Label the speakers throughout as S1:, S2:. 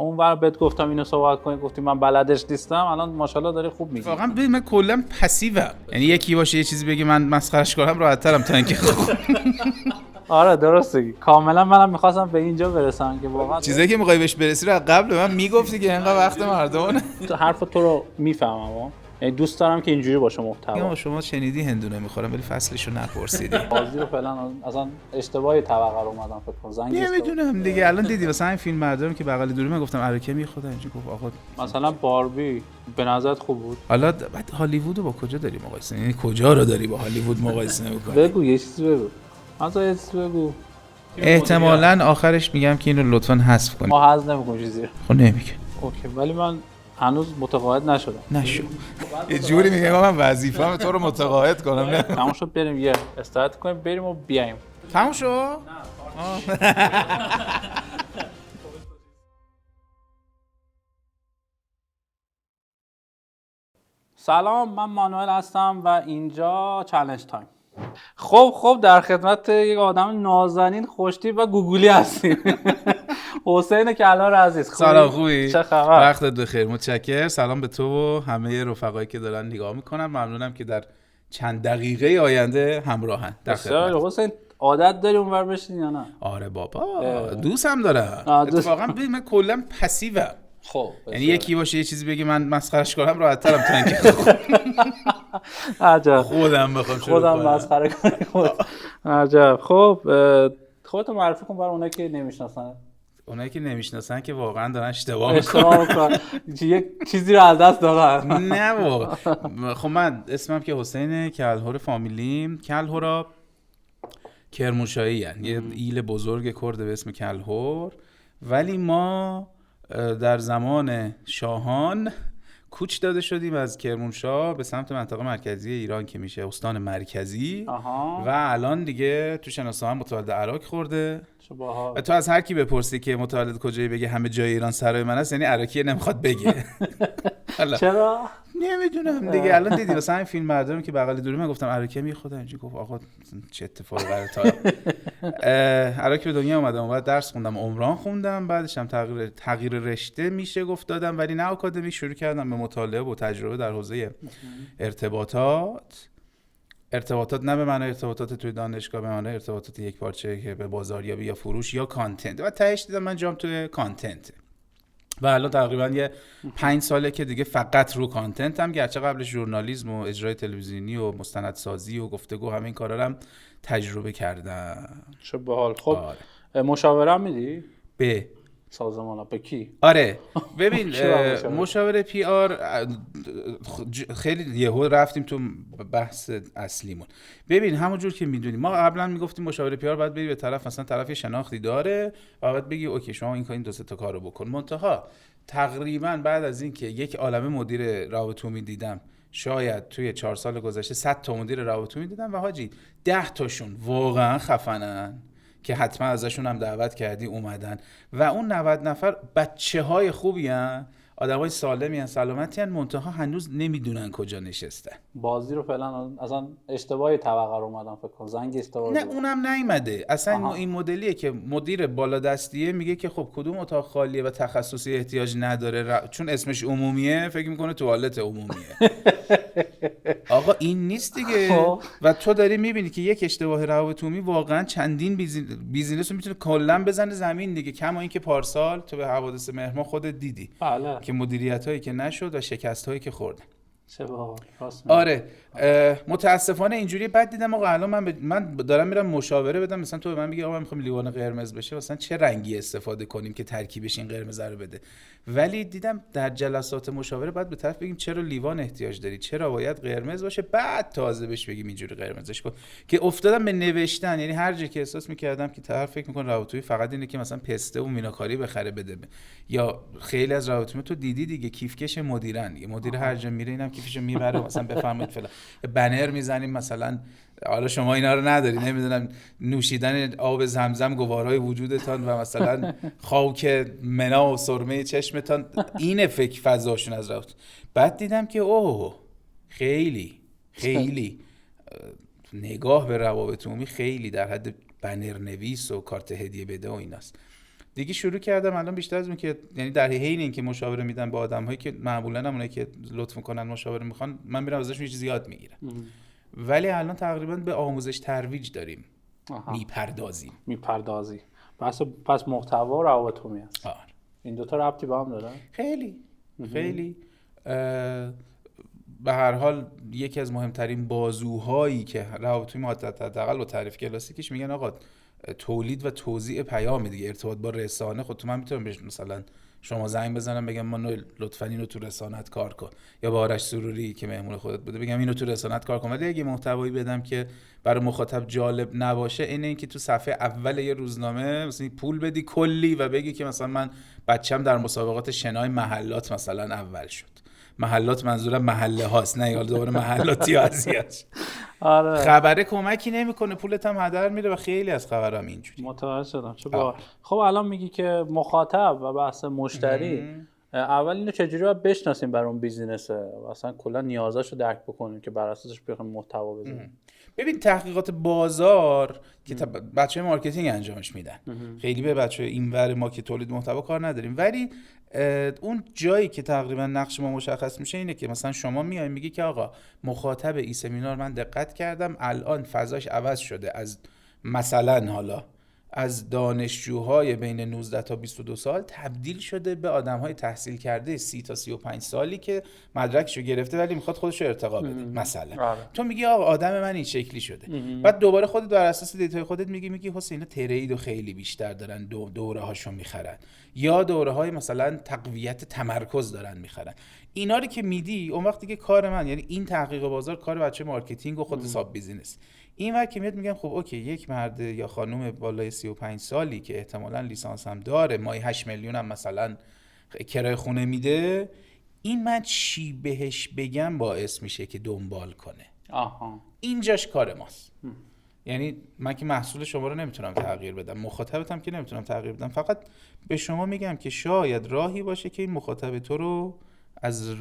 S1: اونور بهت گفتم اینو صحبت کنی، گفتی من بلدش نیستم، الان ماشاءالله داری خوب میگی.
S2: واقعا ببین من کلا پسیوم، یعنی یکی باشه یه چیزی بگه من مسخرهش کنم راحت ترم تا اینکه
S1: آره درسته، کاملا منم میخواستم به اینجا برسم که واقعا
S2: چیزایی که میخوای بهش برسی رو قبل من میگفتی که اینقدر وقت مردمونه.
S1: حرف تو رو میفهمم، یعنی دوست دارم که اینجوری باشه محتوا.
S2: شما شنیدی هندونه میخورم ولی فصلشو نپرسیدی.
S1: بازی رو فعلا اصلا اشتباهی طبقه رو اومدم فکر کنم، زنگ
S2: نمیدونم دیگه. الان دیدی واسه این فیلم بردارم که بغل دوری من گفتم عرکه میخواد اینجوری گفت آقا
S1: مثلا باربی به نظرت خوب بود؟
S2: حالا بعد هالیوود رو با کجا داری مقایسه، یعنی کجا رو داری با هالیوود مقایسه می‌کنی؟
S1: بگو یه چیزی بگو، مثلا یه چیزی بگو.
S2: احتمالاً آخرش میگم که اینو لطفاً حذف کنی.
S1: ما حذف نمی‌کنیم چیزی.
S2: خب نمیگه.
S1: اوکی، ولی من هنوز متقاعد نشدم.
S2: نشو. یه جوری میگم من وظیفه‌م تو رو متقاعد کنم. نه
S1: تمام شد، بریم یه استراحت کنیم بریم و بیایم.
S2: تمام شد؟
S1: سلام، من مانوئل هستم و اینجا چالش تایم. خب در خدمت یک آدم نازنین، خوشتیپ و گوگلی هستیم. حسین کلهر عزیز.
S2: سلام، خوبی؟
S1: چه خبر؟
S2: وقتت بخیر، متشکرم. سلام به تو و همه رفقایی که دارن نگاه میکنن. ممنونم که در چند دقیقه آینده همراهن. در خدمت.
S1: حسین عادت داری اونور بشین یا نه؟
S2: آره بابا، دوستم دارم. اتفاقا ببین من کلا پسیوم.
S1: خب
S2: یعنی یکی باشه یه چیزی بگه من مسخرهش کنم راحت ترم تا اینکه
S1: عجب
S2: خودم بخوام شروع
S1: کنم مسخره کنم. عجب. خب خودتو معرفی کن برای اونایی که نمیشناسن.
S2: اونایی که نمیشناسن که واقعا دارن اشتباه میکنن،
S1: یک چیزی رو از دست دادن.
S2: نه واقعا. خب من اسمم که حسین کلهر، فامیلیم کلهرا کرمانشاهی هن. یه ایل بزرگ کرد به اسم کلهر، ولی ما در زمان شاهان کوچ داده شدیم از کرمانشاه به سمت منطقه مرکزی ایران که میشه استان مرکزی. و الان دیگه تو شناسنامه متولد عراق خورده. و تو از هر کی بپرسی که متولد کجایی بگه همه جای ایران سرای من است، یعنی عراقی نمیخواد بگه.
S1: چرا؟
S2: نمیدونم دیگه. الان دیدی واسه این فیلم بردارم که بغل دوری من گفتم عراقی میخواد اینجوری گفت آقا چه اتفاقی قراره تا عراق به دنیا اومدم، بعد درس خوندم، عمران خوندم، بعدش هم تغییر رشته میشه گفت دادم، ولی نه آکادمی، شروع کردم به مطالعه و تجربه در حوزه ارتباطات نه به معنی ارتباطات توی دانشگاه، به معنی ارتباطات یک پارچه که به بازاریابی یا فروش یا کانتنت. و تهش دیدم من جام توی کانتنت و الان تقریبا یه 5 ساله که دیگه فقط رو کانتنت هم، گرچه قبلش ژورنالیسم و اجرای تلویزیونی و مستندسازی و گفتگو همین کارا رو هم تجربه کردم.
S1: چه باحال. خب مشاوره هم میدی؟
S2: به
S1: سازمان به کی؟
S2: آره ببین مشاوره پی آر خیلی یهو رفتیم تو بحث اصلیمون. ببین همونجور که میدونیم ما قبلا میگفتیم مشاوره پی آر باید بری به طرف، مثلا طرف شناختی داره و بعد بگی اوکی شما این دو سه تا کارو بکن. منتها تقریبا بعد از این که یک عالمه مدیر روابط عمومی دیدم، شاید توی 4 سال گذشته 100 تا مدیر روابط عمومی دیدم و حاجی 10 تاشون واقعا خفنن که حتما ازشون هم دعوت کردی اومدن و اون 90 نفر بچه‌های خوبی هن، آدمای سالمی هن، سلامتی هن، منتها هنوز نمیدونن کجا نشستن.
S1: بازی رو فعلا اصلا اشتباهی طبقه رو اومدن فکر کنم، زنگ اشتباهی.
S2: نه اونم نیومده اصلا. این مدلیه که مدیر بالادستیه میگه که خب کدوم اتاق خالیه و تخصصی احتیاج نداره چون اسمش عمومیه فکر میکنه توالت عمومیه. آقا این نیست دیگه. و تو داری میبینی که یک اشتباه روابط عمومی واقعا چندین بیزینس رو میتونه کلا بزنه زمین دیگه. کما اینکه پارسال تو به حوادث مهرماه خودت دیدی که مدیریتایی که نشد و شکستایی که خوردن. آره متاسفانه اینجوری. بعد دیدم آقا الان من دارم میرم مشاوره بدم، مثلا تو به من میگی آقا من میخوام لیوان قرمز بشه، مثلا چه رنگی استفاده کنیم که ترکیبش این قرمز رو بده. ولی دیدم در جلسات مشاوره بعد به طرف بگیم چرا لیوان احتیاج داری، چرا باید قرمز باشه، بعد تازه بهش بگیم اینجوری قرمزش کن. که افتادم به نوشتن، یعنی هر جا که احساس میکردم که طرف فکر میکنه روابطی فقط اینه که مثلا پسته و میناکاری بخره بده، یا خیلی از روابطی تو دیدی دیگه کیفکش مدیرن، یه مدیر هر جا میره اینم کیفشو میبره، مثلا بفرمایید فلان بنر میزنیم، مثلا حالا شما اینا رو نداری، نمیدونم نوشیدن آب زمزم گوارای وجودتان و مثلا خاک منا و سرمه چشمتان، این فکر فضاشون از رفت. بعد دیدم که اوه خیلی نگاه به روابط عمومی خیلی در حد بنر نویس و کارت هدیه بده و ایناست. دیگه شروع کردم الان بیشتر از اون که یعنی در حین اینکه مشاوره میدم با آدمایی که معمولا هم اونایی که لطف میکنن مشاوره میخوان، من میرم ازشون چیز زیاد میگیرم. ولی الان تقریبا به آموزش ترویج داریم
S1: میپردازی. پس محتوا و روابط عمومی است. این دو تا ربطی با هم دارن؟
S2: خیلی به هر حال یکی از مهمترین بازوهایی که روابط عمومی حداقل با تعریف کلاسیکش میگن آقا تولید و توزیع پیام دیگه، ارتباط با رسانه. خود تو من میتونم بهش مثلا شما زنگ بزنم بگم ما لطفاً اینو تو رسانت کار کن، یا با آرش سروری که مهمون خودت بوده بگم اینو تو رسانت کار کن. ولی اگه محتوایی بدم که برای مخاطب جالب نباشه، اینه که تو صفحه اول یه روزنامه مثلا پول بدی کلی و بگی که مثلا من بچم در مسابقات شنای محلات مثلا اول شد. محلات منظورم محله هاست، نه یاد دوباره محلاتی ازیاش.
S1: آره.
S2: خبره کمکی نمیکنه، پولت هم هدر میره و خیلی از خبرام اینجوری.
S1: متوجه شدم. چه با خب الان میگی که مخاطب و بحث مشتری، اول اینو چجوری باید بشناسیم برای اون بیزینسه و اصلا کلا نیازاشو درک بکنیم که بر اساسش بخوایم محتوا بزنیم؟
S2: ببین تحقیقات بازار که بچه‌های مارکتینگ انجامش میدن، خیلی به بچه‌های اینور ما که تولید محتوا کار نداریم. ولی اون جایی که تقریبا نقش ما مشخص میشه اینه که مثلا شما میای میگی که آقا مخاطب این سمینار من دقت کردم الان فضاش عوض شده، از مثلا حالا از دانشجوهای بین 19 تا 22 سال تبدیل شده به آدم‌های تحصیل کرده 30 تا 35 سالی که مدرکشو گرفته ولی میخواد خودشو ارتقا بده مثلا. تو میگی آقا آدم من این شکلی شده. بعد دوباره خودت بر اساس دیتای خودت میگی حسین تریدو خیلی بیشتر دارن، دوره هاشو میخرن، یا دوره های مثلا تقویت تمرکز دارن میخرن. اینا رو که میدی اون وقت دیگه کار من، یعنی این تحقیق بازار کار بچه مارکتینگ و خود ساب بیزینس. این وقت که میاد میگم خب اوکی، یک مرد یا خانم بالای 35 سالی که احتمالاً لیسانس هم داره، ماهی 8 میلیون هم مثلا کرایه خونه میده، این من چی بهش بگم باعث میشه که دنبال کنه. اینجاش کار ماست. یعنی من که محصول شما رو نمیتونم تغییر بدم، مخاطبتم که نمیتونم تغییر بدم، فقط به شما میگم که شاید راهی باشه که این مخاطب تو رو از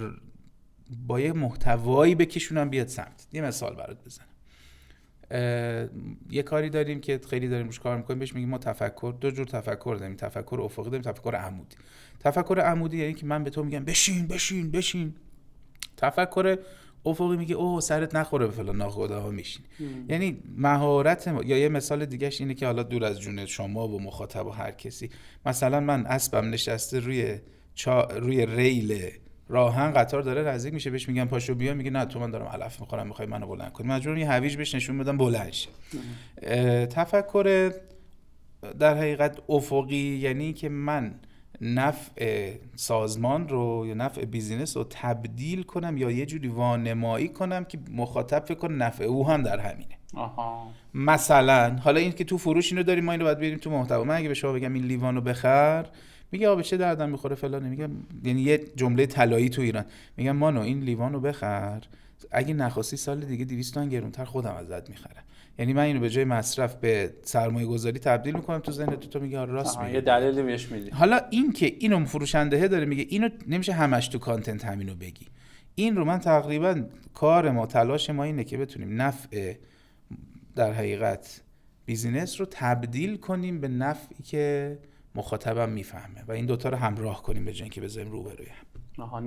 S2: با یه محتوایی بکشونم بیاد سمت. یه مثال برات بزنم. یه کاری داریم که خیلی داریم روش کار میکنیم، بهش میگیم ما تفکر. دو جور تفکر داریم، تفکر افقی داریم، تفکر عمودی. تفکر عمودی یعنی که من به تو میگم بشین بشین بشین. تفکر افقی میگه اوه سرت نخوره به فلان ناخودآگاه میشین. یعنی مهارت یا یه مثال دیگهش اینه که حالا دور از جون شما و مخاطب و هر کسی، مثلا من اسبم نشسته روی ریل راهن، قطار داره نزدیک میشه، بهش میگم پاشو بیا، میگه نه تو من دارم علف میخورم میخوای منو بلند کنی، مجبورم یه هویج بهش نشون بدم بلند شه. تفکر در حقیقت افقی یعنی که من نفع سازمان رو یا نفع بیزینس رو تبدیل کنم یا یه جوری وانمایی کنم که مخاطب فکر کنه نفع او هم در همینه. مثلا حالا این که تو فروش اینو داریم، ما اینو باید بریم تو محتوا. من اگه به شما بگم این لیوانو بخر، میگه آ به چه دردم میخوره فلان، میگم یعنی یه جمله طلایی تو ایران، میگم مانو این لیوانو بخر، اگه نخواستی سال دیگه 200 تومن گرونتر خودم ازت میخرم. یعنی من اینو به جای مصرف به سرمایه گذاری تبدیل میکنم تو ذهن تو میگه راست میگه،
S1: یه دلیلی بهش میدی.
S2: حالا این که اینو فروشنده داره میگه، اینو نمیشه همش تو کانتنت همینو بگی. این رو من تقریبا کار ما، تلاش ما اینه که بتونیم نفع در حقیقت بیزینس رو تبدیل کنیم به نفعی که مخاطبم میفهمه و این دوتا رو همراه کنیم به جای اینکه بذاریم روبروی هم.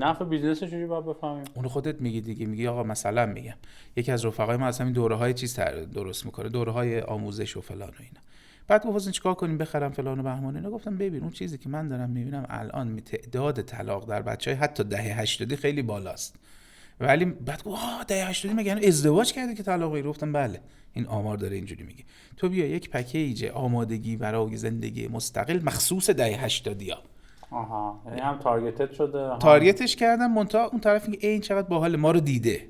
S1: نفع بیزینس چجوری باید بفهمیم؟
S2: اونو خودت میگی دیگه. میگی آقا مثلا میگم یکی از رفقای ما اصلا این دوره‌های چیز درست میکنه، دوره‌های آموزش و فلان و اینا. بعد گفتن چیکار کنیم بخرم فلان و بهمان اینا. گفتم ببین اون چیزی که من دارم میبینم الان تعداد طلاق در بچهای حتی دهه 80 خیلی بالاست. ولی بعد گفت دهه 80 مگه ازدواج کرده که طلاق بگیره؟ گفتم بله این آمار داره اینجوری میگه. تو بیا یک پکیج آمادگی برای زندگی مستقل مخصوص دهه 80
S1: یعنی هم تارگتت شده،
S2: تارگتش کردم، منتها اون طرف میگه این چقدر باحال ما رو دیده.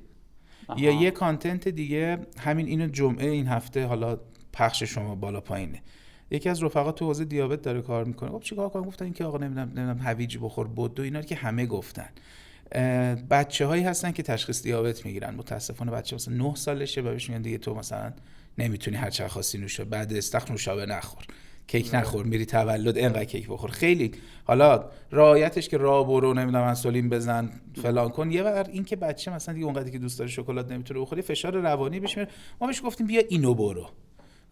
S2: یا یه کانتنت دیگه همین اینو جمعه این هفته حالا پخش شما بالا پایینه. یکی از رفقا تو حوزه دیابت داره کار میکنه. خب چیکار کنم؟ گفتن این که آقا نمیدونم هویج بخور بدو، اینا رو که همه گفتن. بچه‌هایی هستن که تشخیص دیابت میگیرن، متاسفانه بچه مثلا 9 سالشه و بهش میگن دیگه تو مثلا نمیتونی هر چقدر خاصی نوشابه، بعد استخر نوشابه نخور، کیک نخور، میری تولد انقدر کیک بخور. خیلی حالا رعایتش که راه برو، نمیدونم انسولین بزن فلان کن. یه بار این که بچه مثلا دیگه اونقدری که دوست داره شکلات نمیتونه بخوره، فشار روانی بهش میاره. ما بهش گفتیم بیا اینو برو.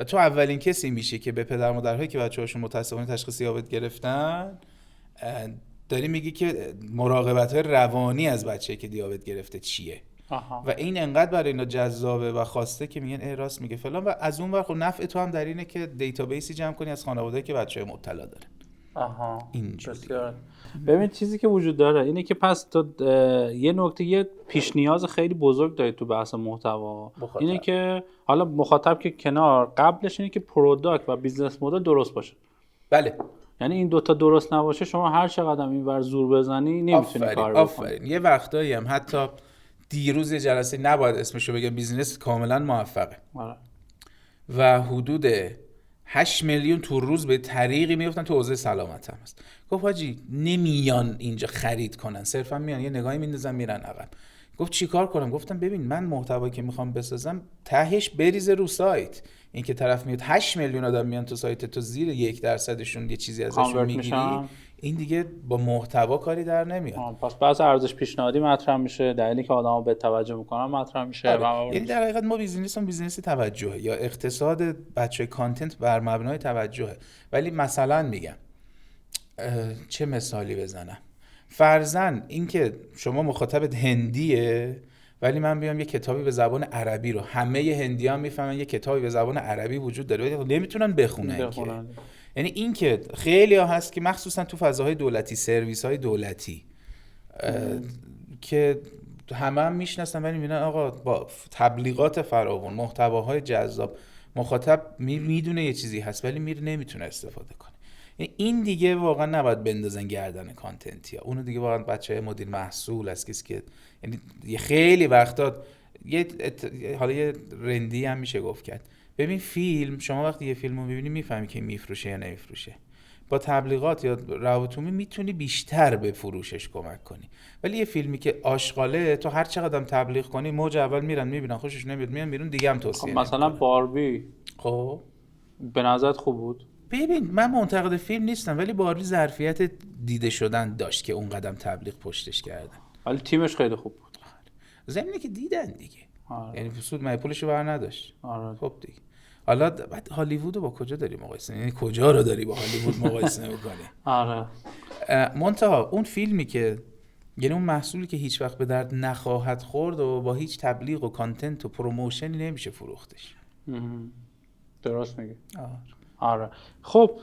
S2: و تو اولین کسی میشی که به پدر مادرهایی که بچه‌هاشون متأسفانه تشخیص دیابت گرفتن داری میگی که مراقبت‌های روانی از بچه‌ای که دیابت گرفته چیه. و این انقدر برای اینا جذابه و خواسته که میگن راست میگه فلان. و از اون ور خب نفع تو هم در اینه که دیتابیسی جمع کنی از خانواده‌ای که بچه‌های مبتلا دارن.
S1: بسیار. ببین چیزی که وجود داره اینه که پس تو یه پیش نیاز خیلی بزرگ داری تو بحث محتوا. اینه که حالا مخاطب که کنار، قبلش اینه که پروداکت و بیزنس مدل درست باشه.
S2: بله.
S1: یعنی این دوتا درست نباشه شما هر چقدر اینور زور بزنی نمیتونی کار بکنی.
S2: آفرین. یه وقتایی هم حتی دیروز یه جلسه نباید اسمشو بگم بیزینس کاملا موفقه و حدود 8 میلیون تو روز به طریقی میفتن تو حوزه سلامت هم هست. گفت حاجی نمیان اینجا خرید کنن، صرفا میان یه نگاهی میندازن میرن عقب. گفت چیکار کنم؟ گفتم ببین من محتوایی که میخوام بسازم تهش بریزه رو سایت. این که طرف میاد 8 میلیون آدم میان تو سایت تو زیر 1% یه چیزی ازشون میگیری، این دیگه با محتوا کاری در نمیاد.
S1: پس بعضی ارزش پیشنهادی مطرح میشه، دلیلی که آدما به توجه میکنن مطرح میشه.
S2: یعنی در حقیقت ما بیزینس توجهه یا اقتصاد بچه کانتنت بر مبنای توجهه. ولی مثلا میگم چه مثالی بزنم؟ فرضاً اینکه شما مخاطبت هندیه ولی من بیام یه کتابی به زبان عربی رو، همه هندی‌ها میفهمن یه کتابی به زبان عربی وجود داره ولی نمیتونن بخونن. یعنی این که خیلی ها هست که مخصوصا تو فضاهای دولتی، سرویس های دولتی که همه هم میشناسن ولی میبینن آقا با تبلیغات فراوان، محتواهای جذاب، مخاطب میدونه یه چیزی هست ولی نمیتونه استفاده کنه. یعنی این دیگه واقعا نباید بندازن گردن کانتنتی ها. اونو دیگه واقعا بچهای مدیر محصول از کسی که یعنی خیلی وقتا حالا یه رندی هم میشه گفت کرد. ببین فیلم، شما وقتی یه فیلمو میبینی میفهمی که میفروشه یا نمیفروشه. با تبلیغات یا روابطومی میتونی بیشتر به فروشش کمک کنی. ولی یه فیلمی که آشغاله تو هر چقدر تبلیغ کنی موج اول میرن میبینن خوشش نمیاد میان بیرون دیگه هم توصیه نمیکنن.
S1: مثلا باربی
S2: خب
S1: به نظرت خوب بود؟
S2: ببین من منتقد فیلم نیستم ولی باربی ظرفیت دیده شدن داشت که اون قدم تبلیغ پشتش کردن.
S1: ولی تیمش خیلی خوب بود.
S2: زمینه که دیدن دیگه. یعنی سود پولشو بر نداشت. خب دیگه. حالا بعد هالیوود رو با کجا داری مقایسه؟ یعنی کجا رو داری با هالیوود مقایسه می‌کنی؟ منتها اون فیلمی که یعنی اون محصولی که هیچ وقت به درد نخواهد خورد و با هیچ تبلیغ و کانتنت و پروموشنی نمیشه فروختش.
S1: درست میگی. آره. خب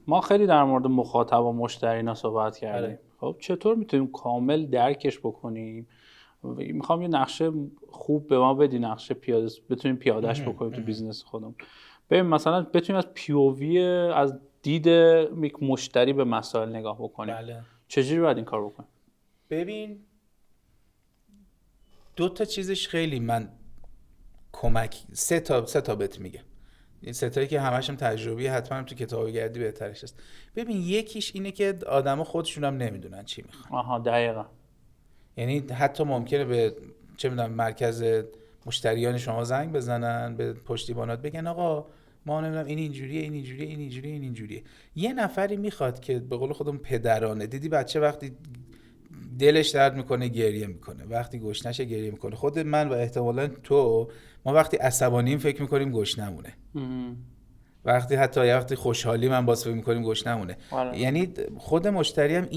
S1: ما خیلی در مورد مخاطب و مشترینا صحبت کردیم. خب چطور میتونیم کامل درکش بکنیم؟ میخوام یه نقشه خوب به ما بدی، نقشه بتونیم پیادهش بکنیم تو بیزنس خودمون. ببین مثلا بتونیم از POV از دید مشتری به مسائل نگاه بکنیم. چجوری باید این کار بکنیم؟
S2: ببین دو تا چیزش خیلی من کمک سه تا بهت میگم. این سه تایی که همش هم تجربی حتما هم تو کتابگردی بهترش است. ببین یکیش اینه که آدما خودشون هم نمیدونن چی میخوان.
S1: دقیقاً. یعنی
S2: حتی ممکنه به چه میدونم مرکز مشتریان شما زنگ بزنن، به پشتیبانات بگن آقا ما نمیدونم این اینجوریه. یه نفری میخواد که به قول خودم پدرانه، دیدی بچه وقتی دلش درد میکنه گریه میکنه، وقتی گشنشه گریه میکنه. خود من و احتمالاً تو، ما وقتی عصبانیم فکر میکنیم گشنمونه. وقتی خوشحالی من باز فکر میکنیم گشنمونه. یعنی خود مشتری هم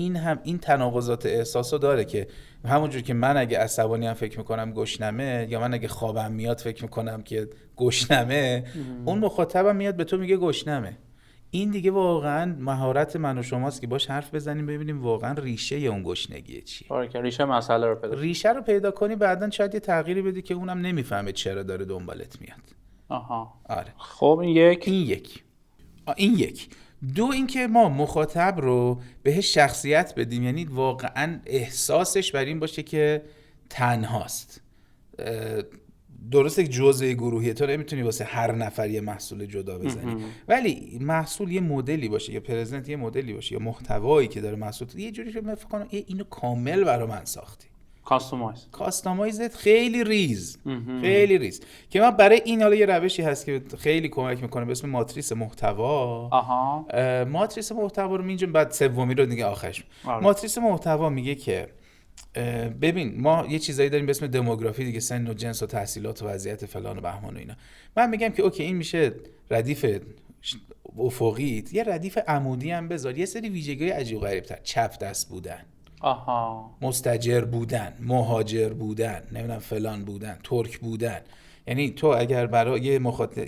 S2: این تناقضات احساسو داره که همونجور که من اگه عصبانی هم فکر میکنم گشنمه، یا من اگه خوابم میاد فکر میکنم که گشنمه، اون مخاطبم میاد به تو میگه گشنمه. این دیگه واقعا مهارت من و شماست که باش حرف بزنیم ببینیم واقعا ریشه اون گشنگیه چیه.
S1: ریشه مسئله رو پیدا
S2: کنی، بعدن شاید یه تغییری بدی که اونم نمیفهمه چرا داره دنبالت میاد. آره.
S1: خب این
S2: یک. دو اینکه ما مخاطب رو بهش شخصیت بدیم، یعنی واقعا احساسش بر این باشه که تنهاست. درسته که جزء گروهیه، تو نمیتونی واسه هر نفر یه محصول جدا بزنی، ولی محصول یه مدلی باشه یا پرزنت یه مدلی باشه یا محتوایی که داره محصول یه جوری که من فکر کنم اینو کامل برای من ساختی. کاستومایزد خیلی ریز که من برای این حالا یه روشی هست که خیلی کمک میکنه به اسم ماتریس محتوا. ماتریس محتوا رو میگم بعد سومی رو دیگه آخرش. ماتریس محتوا میگه که ببین ما یه چیزایی داریم به اسم دموگرافی دیگه، سن و جنس و تحصیلات و وضعیت فلان و بهمان و اینا. من میگم که اوکی این میشه ردیف افقیت، یه ردیف عمودی هم بذار، یه سری ویژگی‌های عجیب غریب تر، چپ دست بودن، مستاجر بودن، مهاجر بودن، نمیدونم فلان بودن، ترک بودن. یعنی تو اگر برای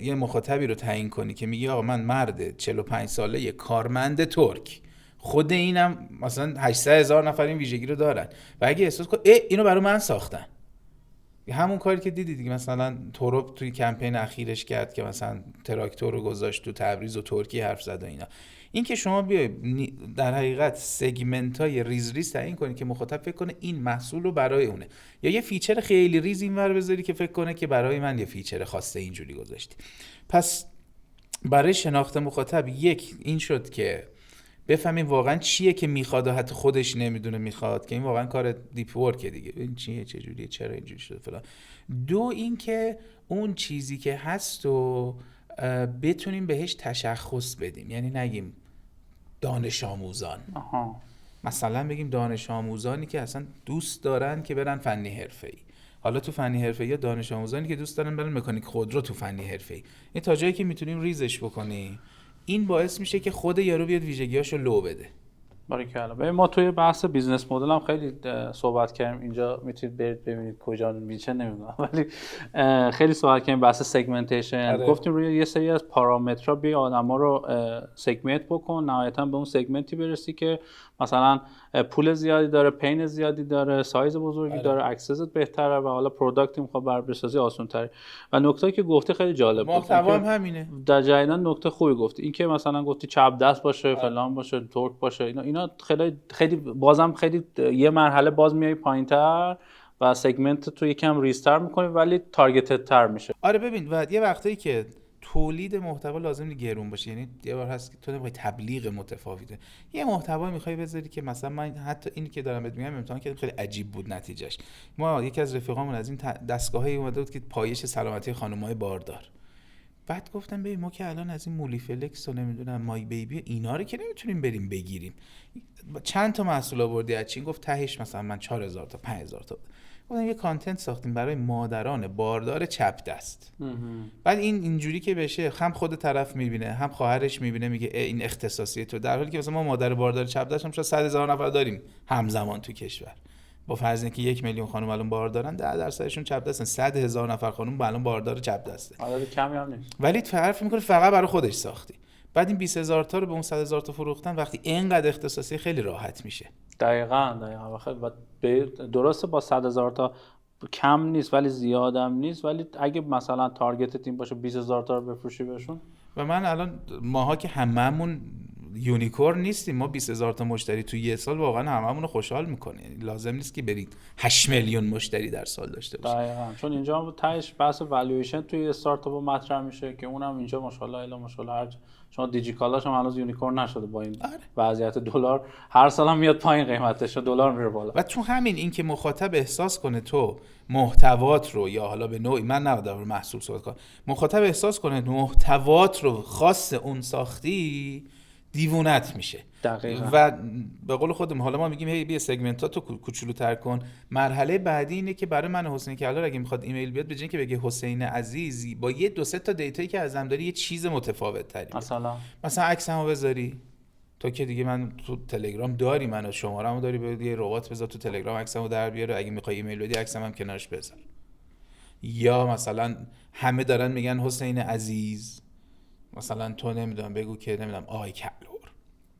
S2: یه مخاطبی رو تعیین کنی که میگی آقا من مرد 45 ساله یه کارمند ترک، خود اینم مثلا 800,000 نفر این ویژگی رو دارن و اگه احساس کن اینو برای من ساختن، همون کاری که دیدی دیگه مثلا تروب توی کمپین اخیرش کرد که مثلا تراکتور رو گذاشت تو تبریز و ترکی حرف زد و اینا. این که شما بیای در حقیقت سگمنت‌های ریز ریز تعیین کنی که مخاطب فکر کنه این محصول رو برای اونه، یا یه فیچر خیلی ریز اینور بذاری که فکر کنه که برای من یه فیچر خاصه اینجوری گذاشتی. پس برای شناخت مخاطب یک این شد که بفهمیم واقعا چیه که میخواد و حتی خودش نمیدونه میخواد، که این واقعا کار دیپ ورکه دیگه، این چیه چه جوریه چرا اینجوری شده فلان. دو این که اون چیزی که هست و بتونیم بهش تشخص بدیم، یعنی نگیم دانش آموزان. مثلا بگیم دانش آموزانی که اصلا دوست دارن که برن فنی حرفه‌ای. حالا تو فنی حرفه‌ای یا دانش آموزانی که دوست دارن برن مکانیک خودرو تو فنی حرفه‌ای. این تا جایی که میتونیم ریزش بکنی، این باعث میشه که خود یارو بیاد ویژگیاشو لو بده.
S1: باریکلا. ببین ما توی بحث بیزنس مدل هم خیلی صحبت کردیم، اینجا میتونید برید ببینید کجا میشه نمیدونم، ولی خیلی صحبت کردیم بحث سگمنتیشن. گفتیم روی یه سری از پارامترها بی آدما رو سگمنت بکن، نهایتا به اون سگمنتی برسی که مثلا پول زیادی داره، پین زیادی داره، سایز بزرگی داره، اکسست بهتره و حالا پروداکت میخواد بر بسازی آسان تره. و نکته‌ای که گفته خیلی جالب بود،
S2: محتوا هم همینه.
S1: در جریان نکته خوبی گفتی، این که مثلا گفتی چپ دست باشه، فلان باشه، ترک باشه، اینا خیلی بازم خیلی یه مرحله باز میای پایین‌تر و سگمنت تو یکم ریزتر می‌کنی ولی تارگتد تر میشه.
S2: آره ببین و یه وقتایی که تولید محتوا لازم گرون باشه، یعنی یه بار هست که تو نمیخوای تبلیغ متفاوته، یه محتوا میخوای بذاری که مثلا من حتی اینی که دارم بهت میگم امتحان که خیلی عجیب بود نتیجهش. ما یکی از رفیقامون از این دستگاهی اومده بود که پایش سلامتی خانم‌های باردار، بعد گفتم ببین ما که الان از این مولیفلکس و نمیدونم مای بیبی اینا رو که نمیتونیم بریم بگیریم، چند تا محصول آوردی از چین؟ گفت تهش مثلا من 4000 تا 5000 تا. گفتم یه کانتنت ساختیم برای مادران باردار چپ دست. بعد اینجوری که بشه هم خود طرف میبینه هم خواهرش میبینه، میگه این اختصاصیه تو، در حالی که مثلا ما مادر باردار چپ دست هم شاید 100,000 نفر داریم همزمان تو کشور، با فرض اینکه 1 میلیون خانم الان باردارن 10%شون چپ دستن، 100,000 نفر خانم الان باردار چپ دسته.
S1: عدد کمی هم نیست.
S2: ولی فرض میکنه فقط برای خودش ساختی، بعد این 20,000 تا رو به اون 100,000 تا فروختن، وقتی اینقدر اختصاصی خیلی راحت میشه.
S1: دقیقاً خیلی درسته با 100,000 تا کم نیست ولی زیادم نیست، ولی اگه مثلا تارگت این باشه 20,000 تا رو بفروشی بهشون.
S2: و من الان ماها که هممون یونیکورن نیستیم، ما 20,000 تا مشتری تو یه سال واقعا هممون رو خوشحال میکنه، لازم نیست که برید 8 میلیون مشتری در سال داشته باشید.
S1: دقیقاً، چون اینجا هم تهش بحث والویشن توی استارتاپ مطرح میشه که اونم اینجا ماشاءالله الا ماشاءالله شما دیجیکالاش هم هنوز یونیکورن نشده با این وضعیت دلار، هر سال هم میاد پایین قیمتش، دلار میره بالا.
S2: و تو همین این که مخاطب احساس کنه تو محتوات رو، یا حالا به نوعی من نباید در محصول صحبت کنم، مخاطب احساس کنه محتوات رو خاص اون ساختی، دیوونت میشه.
S1: دقیقاً.
S2: و به قول خودم حالا ما میگیم هی بیا سگمنتاتو کوچولوتر کن، مرحله بعدی اینه که برای من حسین کلار اگه میخواد ایمیل بیاد، به جای اینکه بگه حسین عزیزی، با یه دو سه تا دیتایی که ازم داری یه چیز متفاوت تری، مثلا عکسمو بذاری تو که دیگه من تو تلگرام داری، منو شماره‌مو داری، به یه ربات بذار تو تلگرام عکسمو در بیاره، اگه میخوای ایمیل بدی عکسم هم کنارش بذار. یا مثلا همه دارن میگن حسین عزیز، مثلا تو نمیدونم بگو که نمیدونم آقای کلور،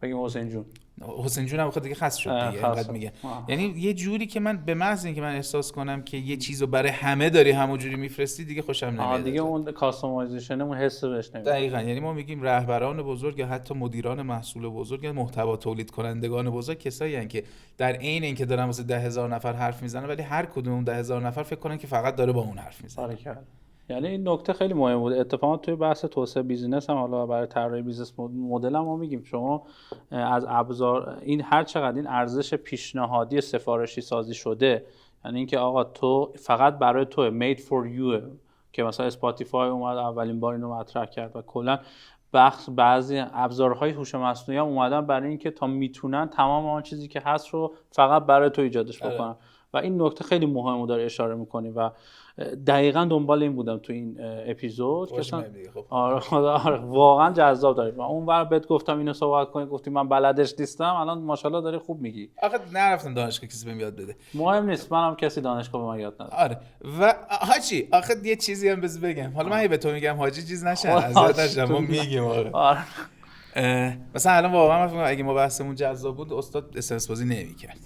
S1: بگیم حسین جون.
S2: حسین جون هم دیگه خاص شد دیگه، اینقدر میگه. یعنی یه جوری که من به محض اینکه من احساس کنم که یه چیزو برای همه داری همونجوری میفرستی، دیگه خوشم نمیاد.
S1: دیگه اون کاستومایزیشن اون حس بهش نمیاد.
S2: دقیقاً. یعنی ما میگیم رهبران بزرگ یا حتی مدیران محصول بزرگ یا محتوا تولید کنندگان بزرگ کسایی هستن که در عین اینکه دارن واسه 10,000 نفر حرف میزنن، ولی هر کدوم اون 10,000 نفر فکر کنن که فقط داره با اون حرف میزنه.
S1: یعنی این نکته خیلی مهم بود. اتفاقا توی بحث توسعه بیزینس هم، حالا برای طراحی بیزنس مدل هم ما میگیم شما از ابزار این هر چقدر این ارزش پیشنهادی سفارشی سازی شده، یعنی اینکه آقا تو فقط برای تو made for you، که مثلا اسپاتیفای اومد اولین بار اینو مطرح کرد و کلا بعضی ابزارهای هوش مصنوعی هم اومدن برای اینکه تا میتونن تمام آن چیزی که هست رو فقط برای تو ایجادش بکنن و این نکته خیلی مهمه داره اشاره میکنی و دقیقاً دنبال این بودم تو این اپیزود که آره واقعا جذاب داره و اونور بهت گفتم اینو صحبت کنی گفتی من بلدش نیستم، الان ماشاءالله داری خوب میگی.
S2: آخه نرفتم دانشگاه کسی بهم یاد بده.
S1: مهم نیست، منم کسی دانشگاه به من یاد نداد.
S2: آره و حاجی آخه یه چیزی هم بگم، حالا من به تو میگم حاجی چیز نشه اذیت نشه، ما میگیم آره. مثلا الان واقعا اگه ما بحثمون جذاب بود استاد اس بازی نمی‌کرد.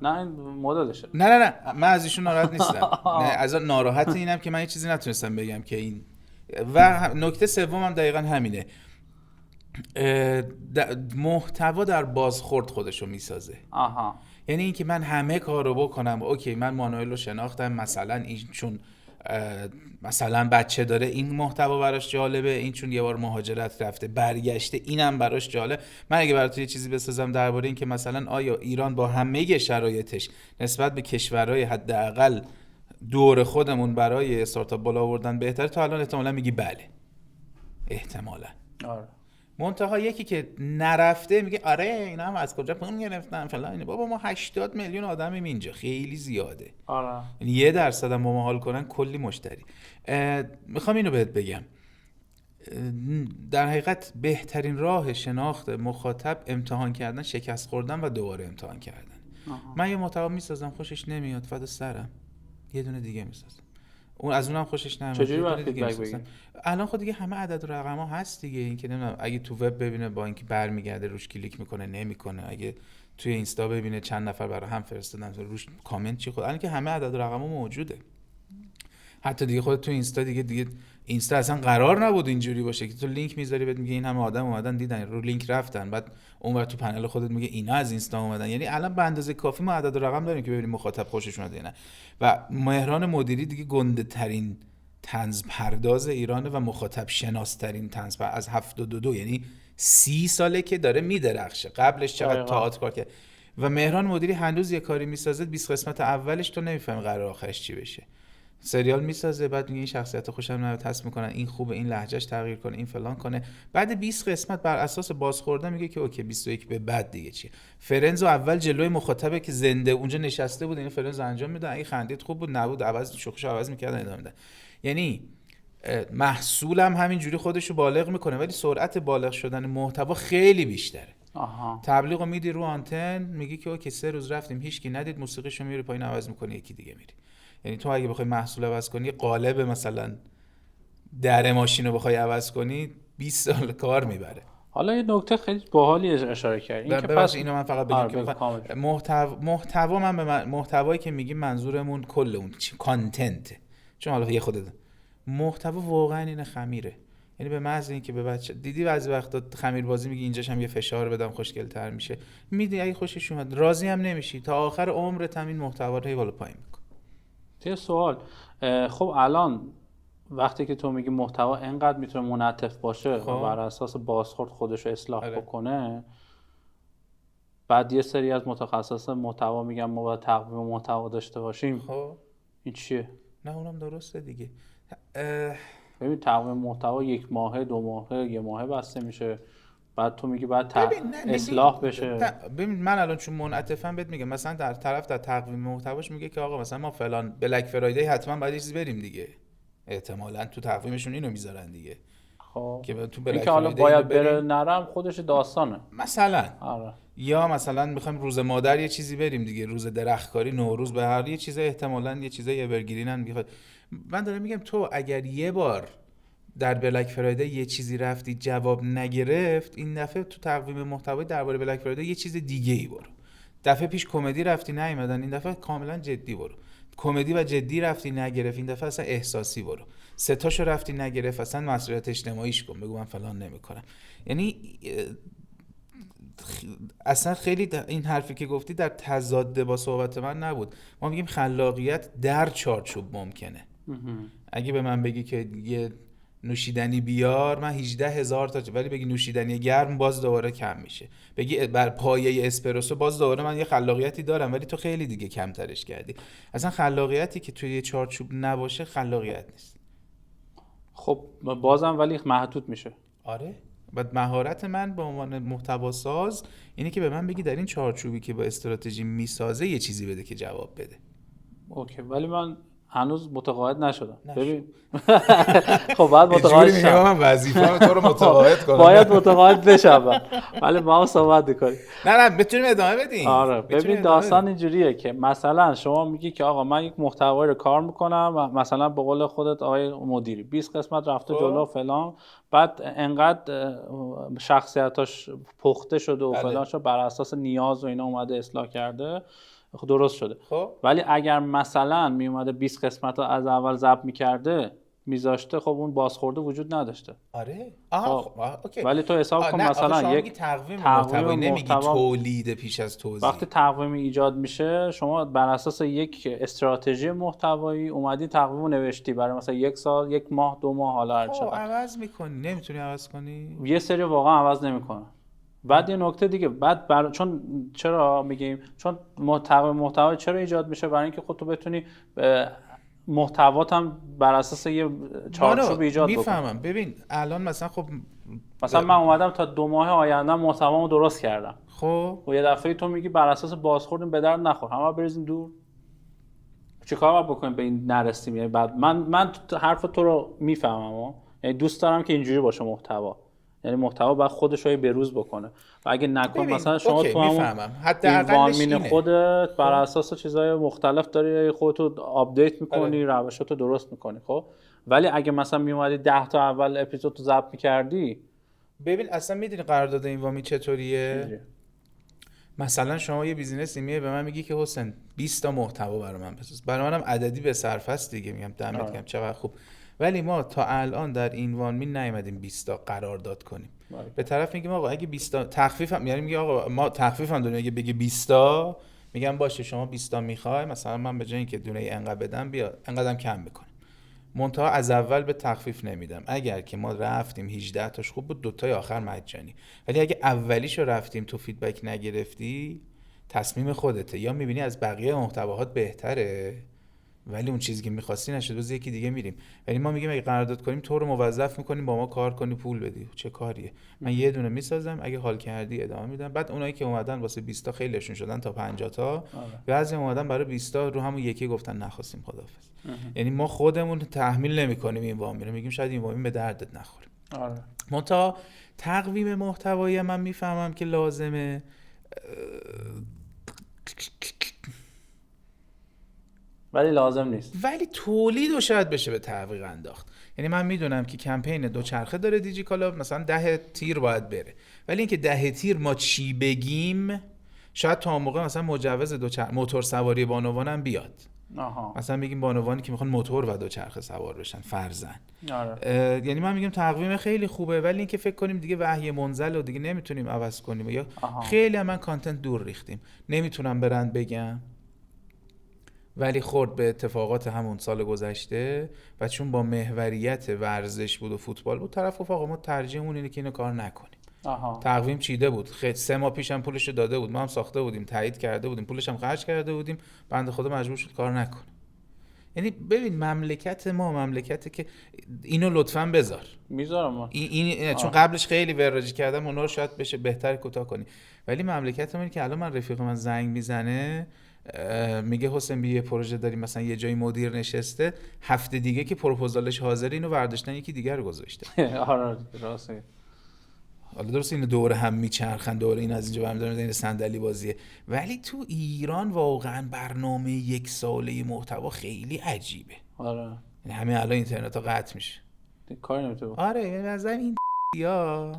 S1: نه این مدلشه.
S2: نه من از ایشون ناراحت نیستم. نه از ناراحت اینم که من یه چیزی نتونستم بگم که این. و نکته سومم دقیقاً همینه، محتوا در بازخورد خودشو میسازه. یعنی اینکه من همه کارو بکنم، اوکی من مانوئل رو شناختم، مثلا این چون مثلا بچه داره این محتوا براش جالبه، این چون یه بار مهاجرت رفته برگشته اینم براش جالب، من اگه براتون یه چیزی بسازم درباره این که مثلا آیا ایران با همه شرایطش نسبت به کشورهای حداقل دور خودمون برای استارتاپ بالا آوردن بهتره، تا الان احتمالاً میگی بله، احتمالاً.
S1: آره.
S2: منتها یکی که نرفته میگه آره اینا هم از کجا پول گرفتن فلان. بابا ما 80 میلیون آدمیم اینجا، خیلی زیاده.
S1: آره.
S2: یعنی 1% هم با ما حال کنن کلی مشتری. میخوام اینو بهت بگم، در حقیقت بهترین راه شناخت مخاطب امتحان کردن، شکست خوردن و دوباره امتحان کردن. من یه محتوا میسازم خوشش نمیاد، فدا سرم، یه دونه دیگه میسازم. اون از اونم خوشش نمیاد.
S1: چجوری وقتی فیدبک بگیم؟
S2: الان خود دیگه همه عدد و رقم‌ها هست دیگه، این که نمیدونم اگه تو وب ببینه با اینکه برمیگرده روش کلیک میکنه نمیکنه، اگه توی اینستا ببینه چند نفر برای هم فرستادن روش کامنت چی خود، الان که همه عدد و رقم‌ها موجوده. حتی دیگه خودت تو اینستا دیگه اینستا اصلا قرار نبود اینجوری باشه که تو لینک میذاری بهت میگه این همه آدم اومدن دیدن رو لینک رفتن، بعد اونور تو پنل خودت میگه اینا از اینستا اومدن. یعنی الان به اندازه کافی ما عدد و رقم داریم که ببینیم مخاطب خوشش اومده یا نه. و مهران مدیری دیگه گنده ترین طنز پرداز ایرانه و مخاطب شناس ترین طنز از 72، یعنی 30 ساله که داره میدرخشه. قبلش چقدر تئاتر کار کرد و مهران مدیری هنوز یه کاری میسازه 20 قسمت اولش تو نمیفهمی قرار آخرش چی بشه. سریال میسازه بعد میگه این شخصیت خوشم نمیاد، حس میکنن این خوبه، این لهجهش تغییر کنه، این فلان کنه، بعد 20 قسمت بر اساس بازخورده میگه که اوکی 21 به بعد دیگه چیه. فرنزو اول جلوی مخاطبه که زنده اونجا نشسته بود این فرنزو انجام میداد، اگه خندید خوب بود، نبود عوض شوخیشو عوض میکردن ادامه میدن. یعنی محصولم همین جوری خودشو بالغ میکنه ولی سرعت بالغ شدن محتوا خیلی بیشتره. تبلیغو میدی رو آنتن میگی که اوکی 3 روز رفتیم هیچکی ندید، موسیقیشو میری پایین عوض میکنی یکی دیگه میری. یعنی تو اگه بخوای محصول عوض کنی، قالب مثلا در ماشین رو بخوای عوض کنی 20 سال کار میبره.
S1: حالا یه نکته خیلی باحالی اشاره کردی، این که پس
S2: اینو من فقط بگم که محتوا من به محتوایی که میگیم منظورمون کل اون کانتنت، چون حالا یه خودت محتوا واقعا این خمیره. یعنی به محض اینکه به بچه دیدی بعضی وقتا خمیر بازی میگی اینجاش هم یه فشار بدم خوشگل‌تر میشه، میدی اگه خوشش اومد راضی هم نمیشی، تا آخر عمرت هم این محتوا رو بالا پایین میکنه.
S1: یه سوال، خب الان وقتی که تو میگی محتوا اینقدر میتونه منعطف باشه و بر اساس بازخورد خودش رو اصلاح بکنه، بعد یه سری از متخصصان محتوا میگن ما باید تقویم محتوا داشته باشیم. خب این چیه؟
S2: نه اونم درسته دیگه.
S1: ببین تقویم محتوا 1 ماهه 2 ماهه 1 ماهه بسته میشه، بعد تو میگی بعد اصلاح بشه.
S2: ببین من الان چون منعطفم بهت میگم، مثلا در تقویم محتواش میگه که آقا مثلا ما فلان بلک فرایدی حتما باید چیزی بریم دیگه، احتمالاً تو تقویمشون اینو میذارن دیگه.
S1: خب
S2: که تو بلک
S1: که حالا باید بره نرم خودش داستانه
S2: مثلا. یا مثلا میخوایم روز مادر یه چیزی بریم دیگه، روز درختکاری، نوروز، به هر یه چیز احتمالاً یه چیزای اورگرینن میخواد. من دارم میگم تو اگر یه بار در بلک فرایدی یه چیزی رفتی جواب نگرفت، این دفعه تو تقویم محتوایی درباره بلک فرایدی یه چیز دیگه ای برو. دفعه پیش کمدی رفتی نیومدن، این دفعه کاملا جدی برو. کمدی و جدی رفتی نگرفت، این دفعه اصلا احساسی برو. 3 تاشو رفتی نگرفت، اصلا مسئولیت اجتماعیش کن، بگو من فلان نمیکنم. یعنی اصلا خیلی این حرفی که گفتی در تضاد با صحبت من نبود. ما میگیم خلاقیت در چارچوب ممکنه. اگه به من بگی که یه نوشیدنی بیار، من 18,000 تا، ولی بگی نوشیدنی گرم باز دوباره کم میشه. بگی بر پایه اسپرسو باز دوباره من یه خلاقیتی دارم ولی تو خیلی دیگه کمترش کردی. اصلا خلاقیتی که توی یه چارچوب نباشه خلاقیت نیست.
S1: خب بازم ولی محدود میشه.
S2: آره و مهارت من به عنوان محتوا ساز اینه که به من بگی در این چارچوبی که با استراتژی میسازه یه چیزی بده که جواب بده.
S1: اوکی، ولی من هنوز متقاعد نشدم. ببین خب بعد متقاعد
S2: شم. من وظیفه‌م تو رو متقاعد کنم.
S1: باید متقاعد بشم. ولی با هم صحبت می‌کنیم.
S2: نه بتونیم ادامه بدیم.
S1: آره ببین داستان اینجوریه که مثلا شما میگی که آقا من یک محتوایی رو کار میکنم و مثلا به قول خودت آقای مدیری 20 قسمت رفته جلو فلان، بعد انقدر شخصیتاش پخته شده و فلان شد بر اساس نیاز و اینا اومده اصلاح کرده، درست شده. ولی اگر مثلا می اومده 20 قسمت رو از اول ضبط میکرده میذاشته، خب اون بازخورده وجود نداشته.
S2: آره
S1: اوکی. ولی تو حساب کن مثلا یک
S2: تقویم محتوایی نمیگی تولید پیش از توزیع.
S1: وقتی تقویم ایجاد میشه شما بر اساس یک استراتژی محتوایی اومدی تقویم رو نوشتی برای مثلا 1 سال 1 ماه 2 ماه حالا هر چقدر
S2: عوض میکنی. نمیتونی عوض کنی.
S1: یه سری واقعا عوض نمیکنه. بعد یه نکته دیگه چون چرا میگیم چون محتوای چرا ایجاد میشه؟ برای اینکه خودت بتونی محتوات هم بر اساس یه چارچوب ایجاد بکنی.
S2: میفهمم. ببین الان مثلا خب
S1: مثلا من اومدم تا 2 ماه آینده محتوامو درست کردم.
S2: خب
S1: و یه دفعه تو میگی بر اساس بازخورد به درد نخور، همه بریزیم دور. چیکار باید بکنیم به این نرسیم؟ یعنی بعد من حرف تو رو میفهمم، یعنی دوست دارم که اینجوری باشه محتوا. یعنی محتوا باید خودش رو بروز بکنه و اگه نکن مثلا شما تو همون اینوانمین خودت بر اساس چیزهای مختلف داری خودتو آپدیت میکنی، روشاتو درست میکنی. خب ولی اگه مثلا میومدی 10 تا اول اپیزود تو ضبط میکردی،
S2: ببین اصلا میدونی قرارداد اینوامی چطوریه؟ مثلا شما یه بیزینسی میه به من میگی که حسین 20 تا محتوا برای من بساز. برای منم عددی به صرفه است دیگه. میگم دمت گرم چقدر خوب. ولی ما تا الان در اینوانمی نیومدیم 20 تا قرارداد کنیم. به طرف میگیم آقا اگه 20 تا تخفیف هم، یعنی میگه آقا ما تخفیف هم داریم، اگه بگه 20 تا میگم باشه شما 20 تا میخوای، مثلا من به جای اینکه دونه انقدر بدم بیا انقدرم کم بکنم. منتها از اول به تخفیف نمیدم. اگر که ما رفتیم 18 تاش خوب بود، 2 تای آخر مجانی. ولی اگه اولیشو رفتیم تو فیدبک نگرفتی، تصمیم خودته. یا میبینی از بقیه محتواهات بهتره ولی اون چیزی که می‌خواستی نشد، باز یکی دیگه میریم. ولی ما میگیم اگه قرارداد کنیم تو رو موظف می‌کنیم با ما کار کنی پول بدی. چه کاریه؟ من یه دونه میسازم، اگه حال کردی ادامه میدم. بعد اونایی که اومدن واسه 20 تا خیلیشون شدن تا 50 تا. بعضی اومدن برای 20 تا رو همون یکی گفتن نخواستیم خداحافظ. یعنی ما خودمون تحمیل نمی‌کنیم این وامی رو، میگیم شاید این وامی به دردت نخوره. آره. منتها تقویم محتوایی من میفهمم که لازمه،
S1: ولی لازم نیست.
S2: ولی تولیدو شاید بشه به تعویق انداخت. یعنی من میدونم که کمپین دوچرخه داره دیجیکالا، مثلا 10 تیر باید بره، ولی اینکه 10 تیر ما چی بگیم، شاید تا موقع مثلا مجوز موتور سواری بانوانم بیاد. مثلا میگیم بانوانی که میخوان موتور و دوچرخه سوار بشن فرضاً. یعنی من میگم تقویم خیلی خوبه، ولی اینکه فکر کنیم دیگه وحی منزل و دیگه نمیتونیم عوض کنیم. یا خیلی هم من کانتنت دور ریختیم، نمیتونم برند بگم، ولی خورد به اتفاقات همون سال گذشته و چون با محوریت ورزش بود و فوتبال بود، طرف گفت آقا ما ترجیحمون اینه که اینو کار نکنیم. تقویم چیده بود، 3 ماه پیشم پولشو داده بود، ما هم ساخته بودیم، تایید کرده بودیم، پولش هم خرج کرده بودیم، بنده خدا مجبور شد کار نکنه. یعنی ببین مملکت ما مملکته که اینو لطفاً بذار.
S1: میذارم
S2: این چون قبلش خیلی وراجی کردم، اونها رو شاید بشه بهتر کوتاه کنی. ولی مملکت ما اینه که الان من رفیق من زنگ میزنه میگه حسین یه پروژه داریم، مثلا یه جای مدیر نشسته، هفته دیگه که پروپوزالش حاضر اینو برداشتن یکی دیگر رو گذاشته.
S1: آره راسته.
S2: حالا درسته این دوره هم میچرخن، دوره این از اینجا برمی‌دارن، این صندلی بازیه، ولی تو ایران واقعا برنامه 1 ساله محتوا خیلی عجیبه.
S1: آره
S2: یعنی همین الان اینترنت ها قطع میشه،
S1: کاری نمیتونه.
S2: آره یعنی مثلا این یا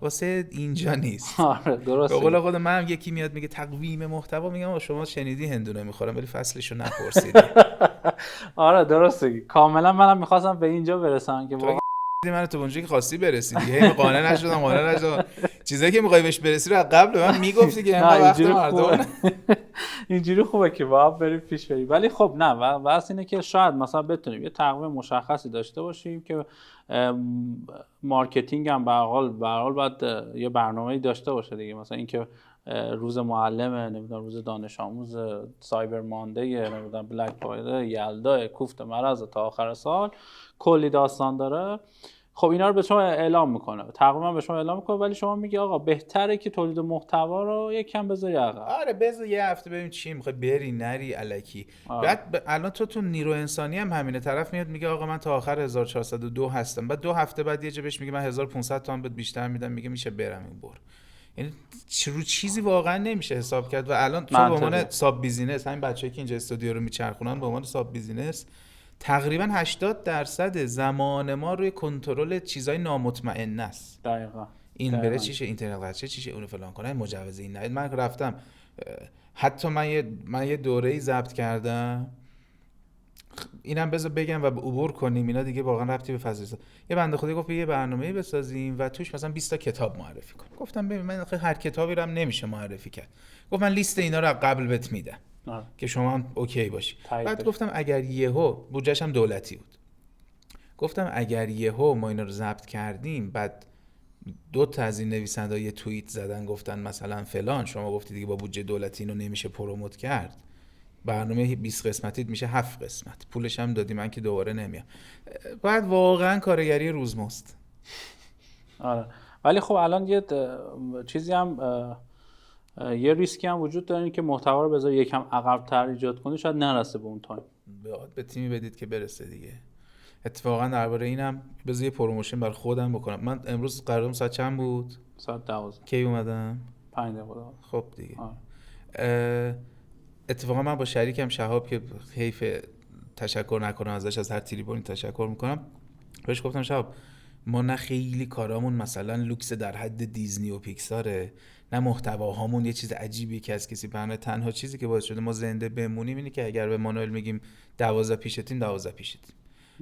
S2: واسه اینجا نیست.
S1: آره درسته.
S2: به قول خود من یکی میاد میگه تقویم محتوا، میگم شما شنیدی هندونه میخورم ولی فصلشو نپرسیدی.
S1: آره درسته کاملا. منم میخواستم به اینجا برسم که واقعا
S2: من تو اونجایی که خواستی برسیدی، هی قانع نشدم. چیزایی که میخوای بهش برسی رو از قبل من میگفتی که اینقدر وقت مردم
S1: اینجوری خوبه که باید بریم پیش بریم. ولی خب نه، واسه اینه که شاید مثلا بتونیم یه تقویم مشخصی داشته باشیم که مارکتینگ هم به هر حال باید یه برنامه‌ای داشته باشه دیگه. مثلا اینکه روز معلمه، نمیدونم روز دانش آموز، سایبر ماندی، نمیدونم بلک فرایدی، یلدا، کوفت مرز تا آخر سال، کلی داستان داره. خب اینا رو به شما اعلام میکنه، تقریبا به شما اعلام میکنه، ولی شما میگی آقا بهتره که تولید محتوا رو یک کم بذاری عقب.
S2: آره بذار یه هفته ببین چی میخوای بری نری الکی. بعد الان تو نیرو انسانی هم همینه، طرف میاد میگه آقا من تا آخر 1402 هستم، بعد 2 هفته بعد یه جا بهش میگه من 1500 تومن بهت بیشتر میدم، میگه میشه برم این بر. یعنی رو چیزی واقعا نمیشه حساب کرد. و الان تو به عنوان ساب بیزینس، همین بچه‌ای که اینجا استودیو رو میچرخونن به عنوان ساب بیزینس، تقریبا 80% زمان ما روی کنترل چیزای نامطمئن است.
S1: دقیقاً.
S2: این بره چیشه، اینترنت قطعه چیشه، اونو فلان کنه، مجوز این نه. من رفتم حتی من یه دوره‌ای ضبط کردم، اینم بذار بگم و عبور کنیم، اینا دیگه واقعا ربطی به فضا. یه بنده خدایی گفت یه برنامه‌ای بسازیم و توش مثلا 20 تا کتاب معرفی کنیم. گفتم ببین من هر کتابی رو هم نمیشه معرفی کرد. گفت من لیست اینا رو قبل بهت میدم که شما هم اوکی باشی. بعد گفتم اگر یهو بودجه‌ش هم دولتی بود، گفتم اگر یهو ما اینا رو ضبط کردیم، بعد 2 تا از این نویسنده‌ها یه توییت زدن گفتن مثلا فلان شما گفتی دیگه با بودجه دولتی اینو نمیشه پروموت کرد، برنامه 20 قسمتیت میشه 7 قسمت، پولش هم دادی من که دوباره نمیام. بعد واقعا کارگری روزمست.
S1: آره ولی خب الان یه چیزی هم یه ریسکی هم وجود داره که محتوا رو بذاری یکم عقب‌تر ایجاد کنی، شاید نرسه به اون تایم.
S2: به تیمی بدید که برسه دیگه. اتفاقا درباره اینم بذار یه پروموشن برای خودم بکنم. من امروز قرارم ساعت چند بود؟
S1: ساعت 12.
S2: کی اومدم؟
S1: 5 دقیقه.
S2: خب دیگه. اتفاقا من با شریکم شهاب که حیف تشکر نکنم ازش، از هر تریبونی تشکر میکنم، بهش گفتم شهاب ما نه خیلی کارامون مثلا لوکس در حد دیزنی و پیکساره، نه محتواهامون یه چیز عجیبی که از کسی پناه. تنها چیزی که باعث شده ما زنده بمونیم اینه که اگر به مانوئل میگیم 12 پیشتیم 12 پیشتیم،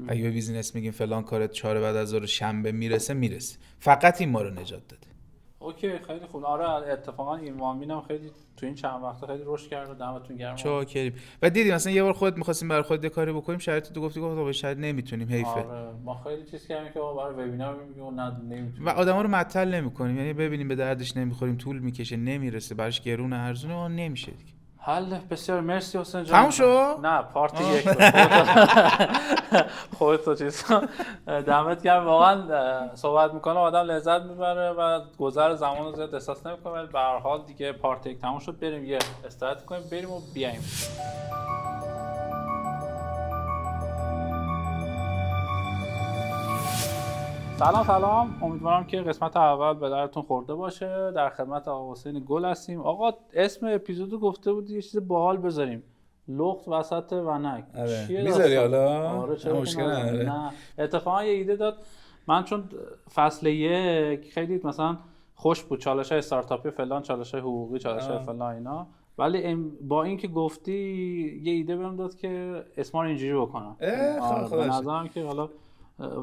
S2: اگه به بیزینس میگیم فلان کارت 4 بعد از ظهر شنبه میرسه. فقط این ما رو نجات داده.
S1: اوکی خیلی خوب. آره اتفاقا این مامینم خیلی تو این چند وقته خیلی رشد کرد و دمتون گرم.
S2: چاکریم. و دیدیم مثلا یه بار خودت می‌خواستیم برای خودت کاری بکنیم، شرایط تو گفتی گفت شاید نمیتونیم، حیفه.
S1: آره ما خیلی چیز کردیم که برای وبینار میگیم نمیتونیم
S2: و آدما رو معطل نمی‌کنیم، یعنی ببینیم به دردش نمیخوریم، طول میکشه، نمیرسه، براش گرونه ارزونه، اون نمیشه دیگه.
S1: حل. بسیار مرسی حسین جان.
S2: تموم شد؟
S1: نه پارت 1 خودت چیز دمت گرم. واقعا صحبت میکنه آدم لذت میبره و گذر زمان رو زیاد احساس نمیکنه، ولی به هر حال دیگه پارت 1 تموم شد، بریم یه استراحت کنیم، بریم و بیایم. سلام، امیدوارم که قسمت اول به درتون خورده باشه. در خدمت آقا حسین گل هستیم. آقا اسم اپیزودو گفته بودی یه چیز باحال بذاریم، لخت وسط ونک.
S2: آره میذاری حالا؟
S1: آره چرا
S2: مشکل نداره.
S1: نه اتفاقا یه ایده داد من، چون فصل 1 خیلی مثلا خوش بود، چالش‌های استارتاپی فلان، چالش‌های حقوقی، چالش‌های فلان اینا، ولی با این که گفتی یه ایده بهم داد که اسما رو اینجوری بکنم. به نظرم که حالا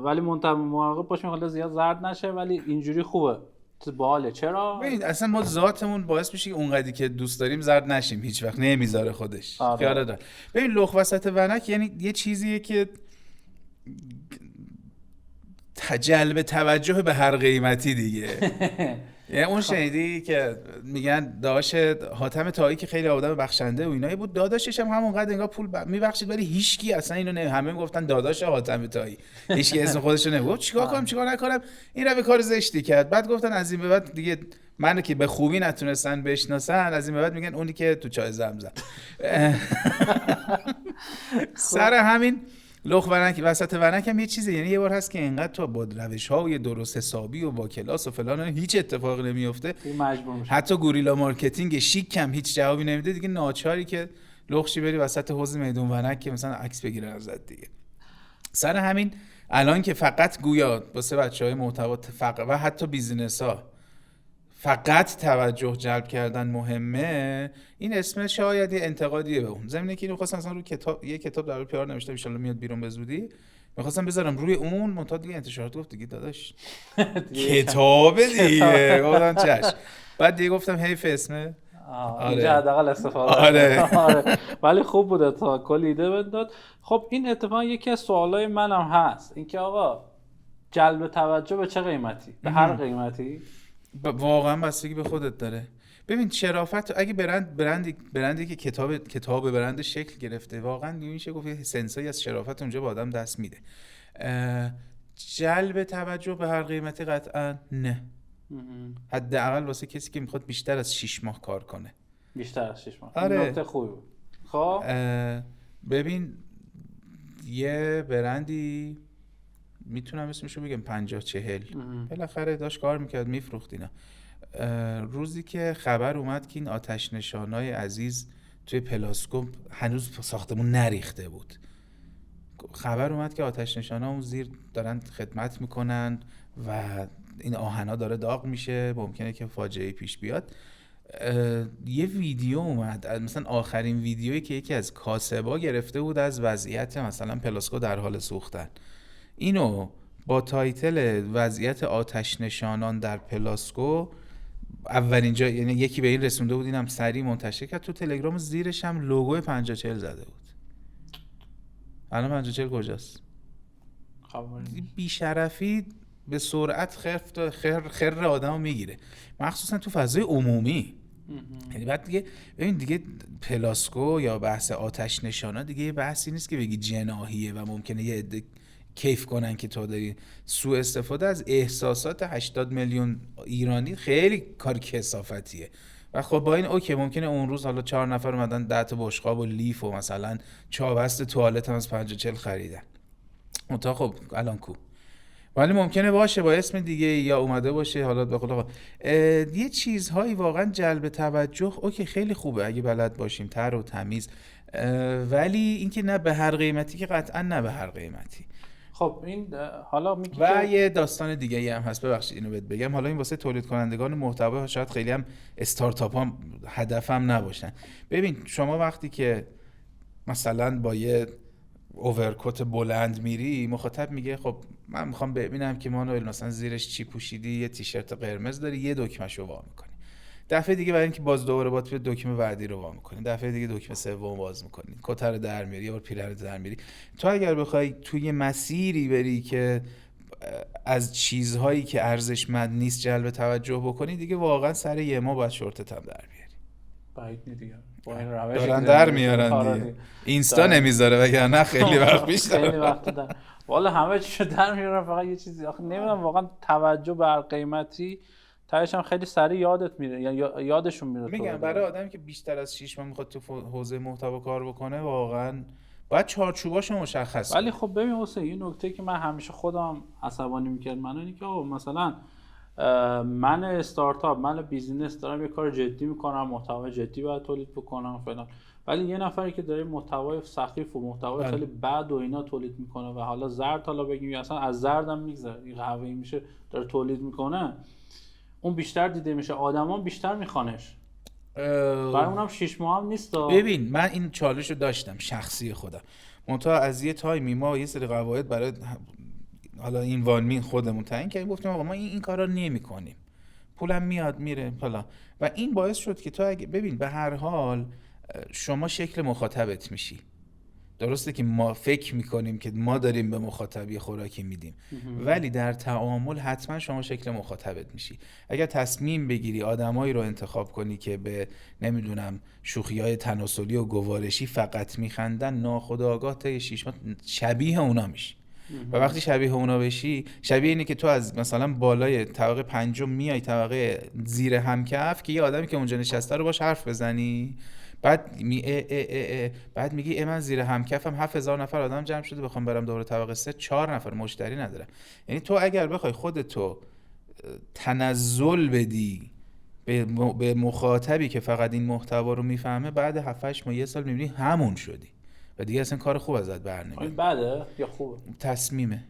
S1: ولی مراقب باشیم حالا زیاد زرد نشه، ولی اینجوری خوبه، باحاله. چرا؟
S2: ببین اصلا ما ذاتمون باعث میشه که اونقدری که دوست داریم زرد نشیم، هیچ وقت نمیذاره خودش. خیال دار. ببین لخت وسط ونک یعنی یه چیزیه که جلب توجه به هر قیمتی دیگه. یعنی اون شنیدی که میگن داداش حاتم طایی که خیلی آدم بخشنده و اینایی بود، داداشش هم همونقدر انگار پول میبخشید، ولی هیچکی اصلا اینو همه میگفتن داداش حاتم طایی، هیچکی اسم خودش رو نمیگفت. چیکار کنم چیکار نکنم، این رو به کار زشتی کرد. بعد گفتن از این به بعد دیگه منو که به خوبی نتونستن بشناسن، از این به بعد میگن اونی که تو چای زمزم. سر همین لخت ونک وسط ونک هم یه چیزه، یعنی یه بار هست که اینقدر تو با روش‌های درست حسابی و با کلاس و فلان هیچ اتفاقی نمیفته، حتی گوریلا مارکتینگ شیک هم هیچ جوابی نمیده دیگه، ناچاری که لخشی بری وسط حوض میدون ونک که مثلا عکس بگیرن ازت دیگه. سر همین الان که فقط گویا واسه بچهای محتوا و حتی بیزینس‌ها فقط توجه جلب کردن مهمه، این اسم شاید یه انتقادیه به اون. زمینه که اینو خواستم مثلا روی یه کتاب در پیار نوشته، ان شاءالله میاد بیرون به زودی، می‌خواستم بذارم روی اون منتها دیگه انتشارات گفت دیگه داداش کتاب دیگه، گفتم چش. بعد دیگه گفتم حیف اسمه.
S1: اینجا حداقل استفاده. آره ولی خوب بوده، تا کلی ایده بهت داد. خب این اتفاقا یکی از سوالای منم هست، اینکه آقا جلب توجه به چه قیمتی؟ به هر قیمتی؟
S2: واقعا بستگی به خودت داره. ببین شرافت، اگه برندی که کتاب برند شکل گرفته، واقعا میشه گفت سنسایی از شرافت اونجا به آدم دست میده. جلب توجه به هر قیمتی قطعا نه. حداقل واسه کسی که میخواد بیشتر از 6 ماه کار کنه.
S1: بیشتر از 6 ماه.
S2: آره.
S1: نکته خوبی بود. خب
S2: ببین یه برندی میتونم اسمشو بگم 50-40 بالاخره داشت کار میکرد میفروخت اینا. روزی که خبر اومد که این آتش نشانای عزیز توی پلاسکو هنوز ساختمون نریخته بود، خبر اومد که آتش نشانا اون زیر دارن خدمت میکنن و این آهنا داره داغ میشه، ممکنه که فاجعه پیش بیاد. یه ویدیو اومد، مثلا آخرین ویدیویی که یکی از کاسبا گرفته بود از وضعیت مثلا پلاسکو در حال سوختن، اینو با تایتل وضعیت آتش نشانان در پلاسکو اولین جا، یعنی یکی به این رسونده بود، اینم سریع منتشر کرد تو تلگرام، زیرش هم لوگو 50-40 زده بود. الان 50-40 کجاست؟ بیشرفی به سرعت خر آدمو میگیره، مخصوصا تو فضای عمومی. یعنی بعد دیگه ببین دیگه پلاسکو یا بحث آتش نشانا دیگه یه بحثی نیست که بگی جناحیه و ممکنه یه عده کیف کنن که تو داری سوء استفاده از احساسات 80 میلیون ایرانی خیلی کار کثافتیه. و خب با این اوکی، ممکنه اون روز حالا 4 نفر اومدن 10 تا بشقاب و لیف و مثلا چابست توالت هم از 50-40 خریدن، اونتا خب الان کو، ولی ممکنه باشه با اسم دیگه یا اومده باشه حالا به قول یه چیزهایی واقعا جلب توجه. اوکی خیلی خوبه اگه بلد باشیم تر و تمیز، ولی اینکه نه به هر قیمتی که قطعا نه به هر قیمتی.
S1: خب این حالا میگی
S2: و
S1: که
S2: یه داستان دیگه ای هم هست، ببخشید اینو بهت بگم، حالا این واسه تولید کنندگان محتوا شاید خیلی هم استارتاپ هم هدفم نباشن. ببین شما وقتی که مثلا با یه اوورکوت بلند میری، مخاطب میگه خب من میخوام ببینم که مانوئل مثلا زیرش چی پوشیدی، یه تیشرت قرمز داری، یه دکمه‌شو وا میکنی، دفعه دیگه برای اینکه باز دوباره باید دکمه بعدی رو وا میکنی، دفعه دیگه دکمه سوم باز میکنی، کتر رو در میاری یا پیرهن رو در میاری. تو اگر بخوای توی مسیری بری که از چیزهایی که ارزشمند نیست جلب توجه بکنی، دیگه واقعا سر یه ما باید شورتت هم در بیاری.
S1: باید دیگه با این روش
S2: دارن در میارن دیگه، اینستا نمیذاره وگرنه خیلی وقت بیشتر
S1: خیلی وقت در والا همه چیشو در میارن، فقط یه چیزی آخه نمیدونم واقعا توجه به هر قیمتی تهش هم خیلی سریع یادت میره یا یادشون میره.
S2: میگم برای آدمی که بیشتر از 6 ماه میخواد تو حوزه محتوا کار بکنه واقعا باید چارچوباشو مشخص کنه.
S1: ولی خب ببین حسین، یه نکته که من همیشه خودم عصبانی میکرد من اینه که مثلا من استارتاپ، من بیزینس دارم یه کار جدی میکنم، محتوای جدی باید تولید بکنم فلان، ولی یه نفری که داره محتوای سخیف و محتوای خیلی بد و اینا تولید میکنه و حالا زرد، حالا بگیم اصلا از زردم میگذره، این قهوه‌ای میشه داره تولید میکنه، اون بیشتر دیده میشه، آدما بیشتر میخوانش. برای اونم 6 ماه هم نیست.
S2: ببین من این چالش رو داشتم شخصی خودم، منتها از یه تایمی ما یه سری قواعد برای حالا این وانمین خودمون تعیین کردیم، گفتیم آقا ما این کارا نمی‌کنیم، پولم میاد میره حالا، و این باعث شد که تو اگه ببین به هر حال شما شکل مخاطبت میشی. درسته که ما فکر میکنیم که ما داریم به مخاطبی خوراکی میدیم، ولی در تعامل حتما شما شکل مخاطبت میشی. اگر تصمیم بگیری آدمایی رو انتخاب کنی که به نمیدونم شوخی‌های تناسلی و گوارشی فقط میخندن، ناخودآگاه تا 6 ماه شبیه اونا میشی. و وقتی شبیه اونا بشی، شبیه اینه که تو از مثلا بالای طبقه 5 میای طبقه زیر همکف که یه آدمی که اونجا نشسته رو باش حرف بزنی، بعد بعد میگی من زیر همکفم 7000 نفر آدم جمع شده بخوام برم دوباره طبقه 3 4 نفر مشتری ندارم. یعنی تو اگر بخوای خودتو تنزل بدی به مخاطبی که فقط این محتوا رو میفهمه، بعد 7-8 ماه 1 سال میبینی همون شدی و دیگه اصلا کار خوب ازت برنمیاد.
S1: این بده یا خوبه؟
S2: تصمیمه.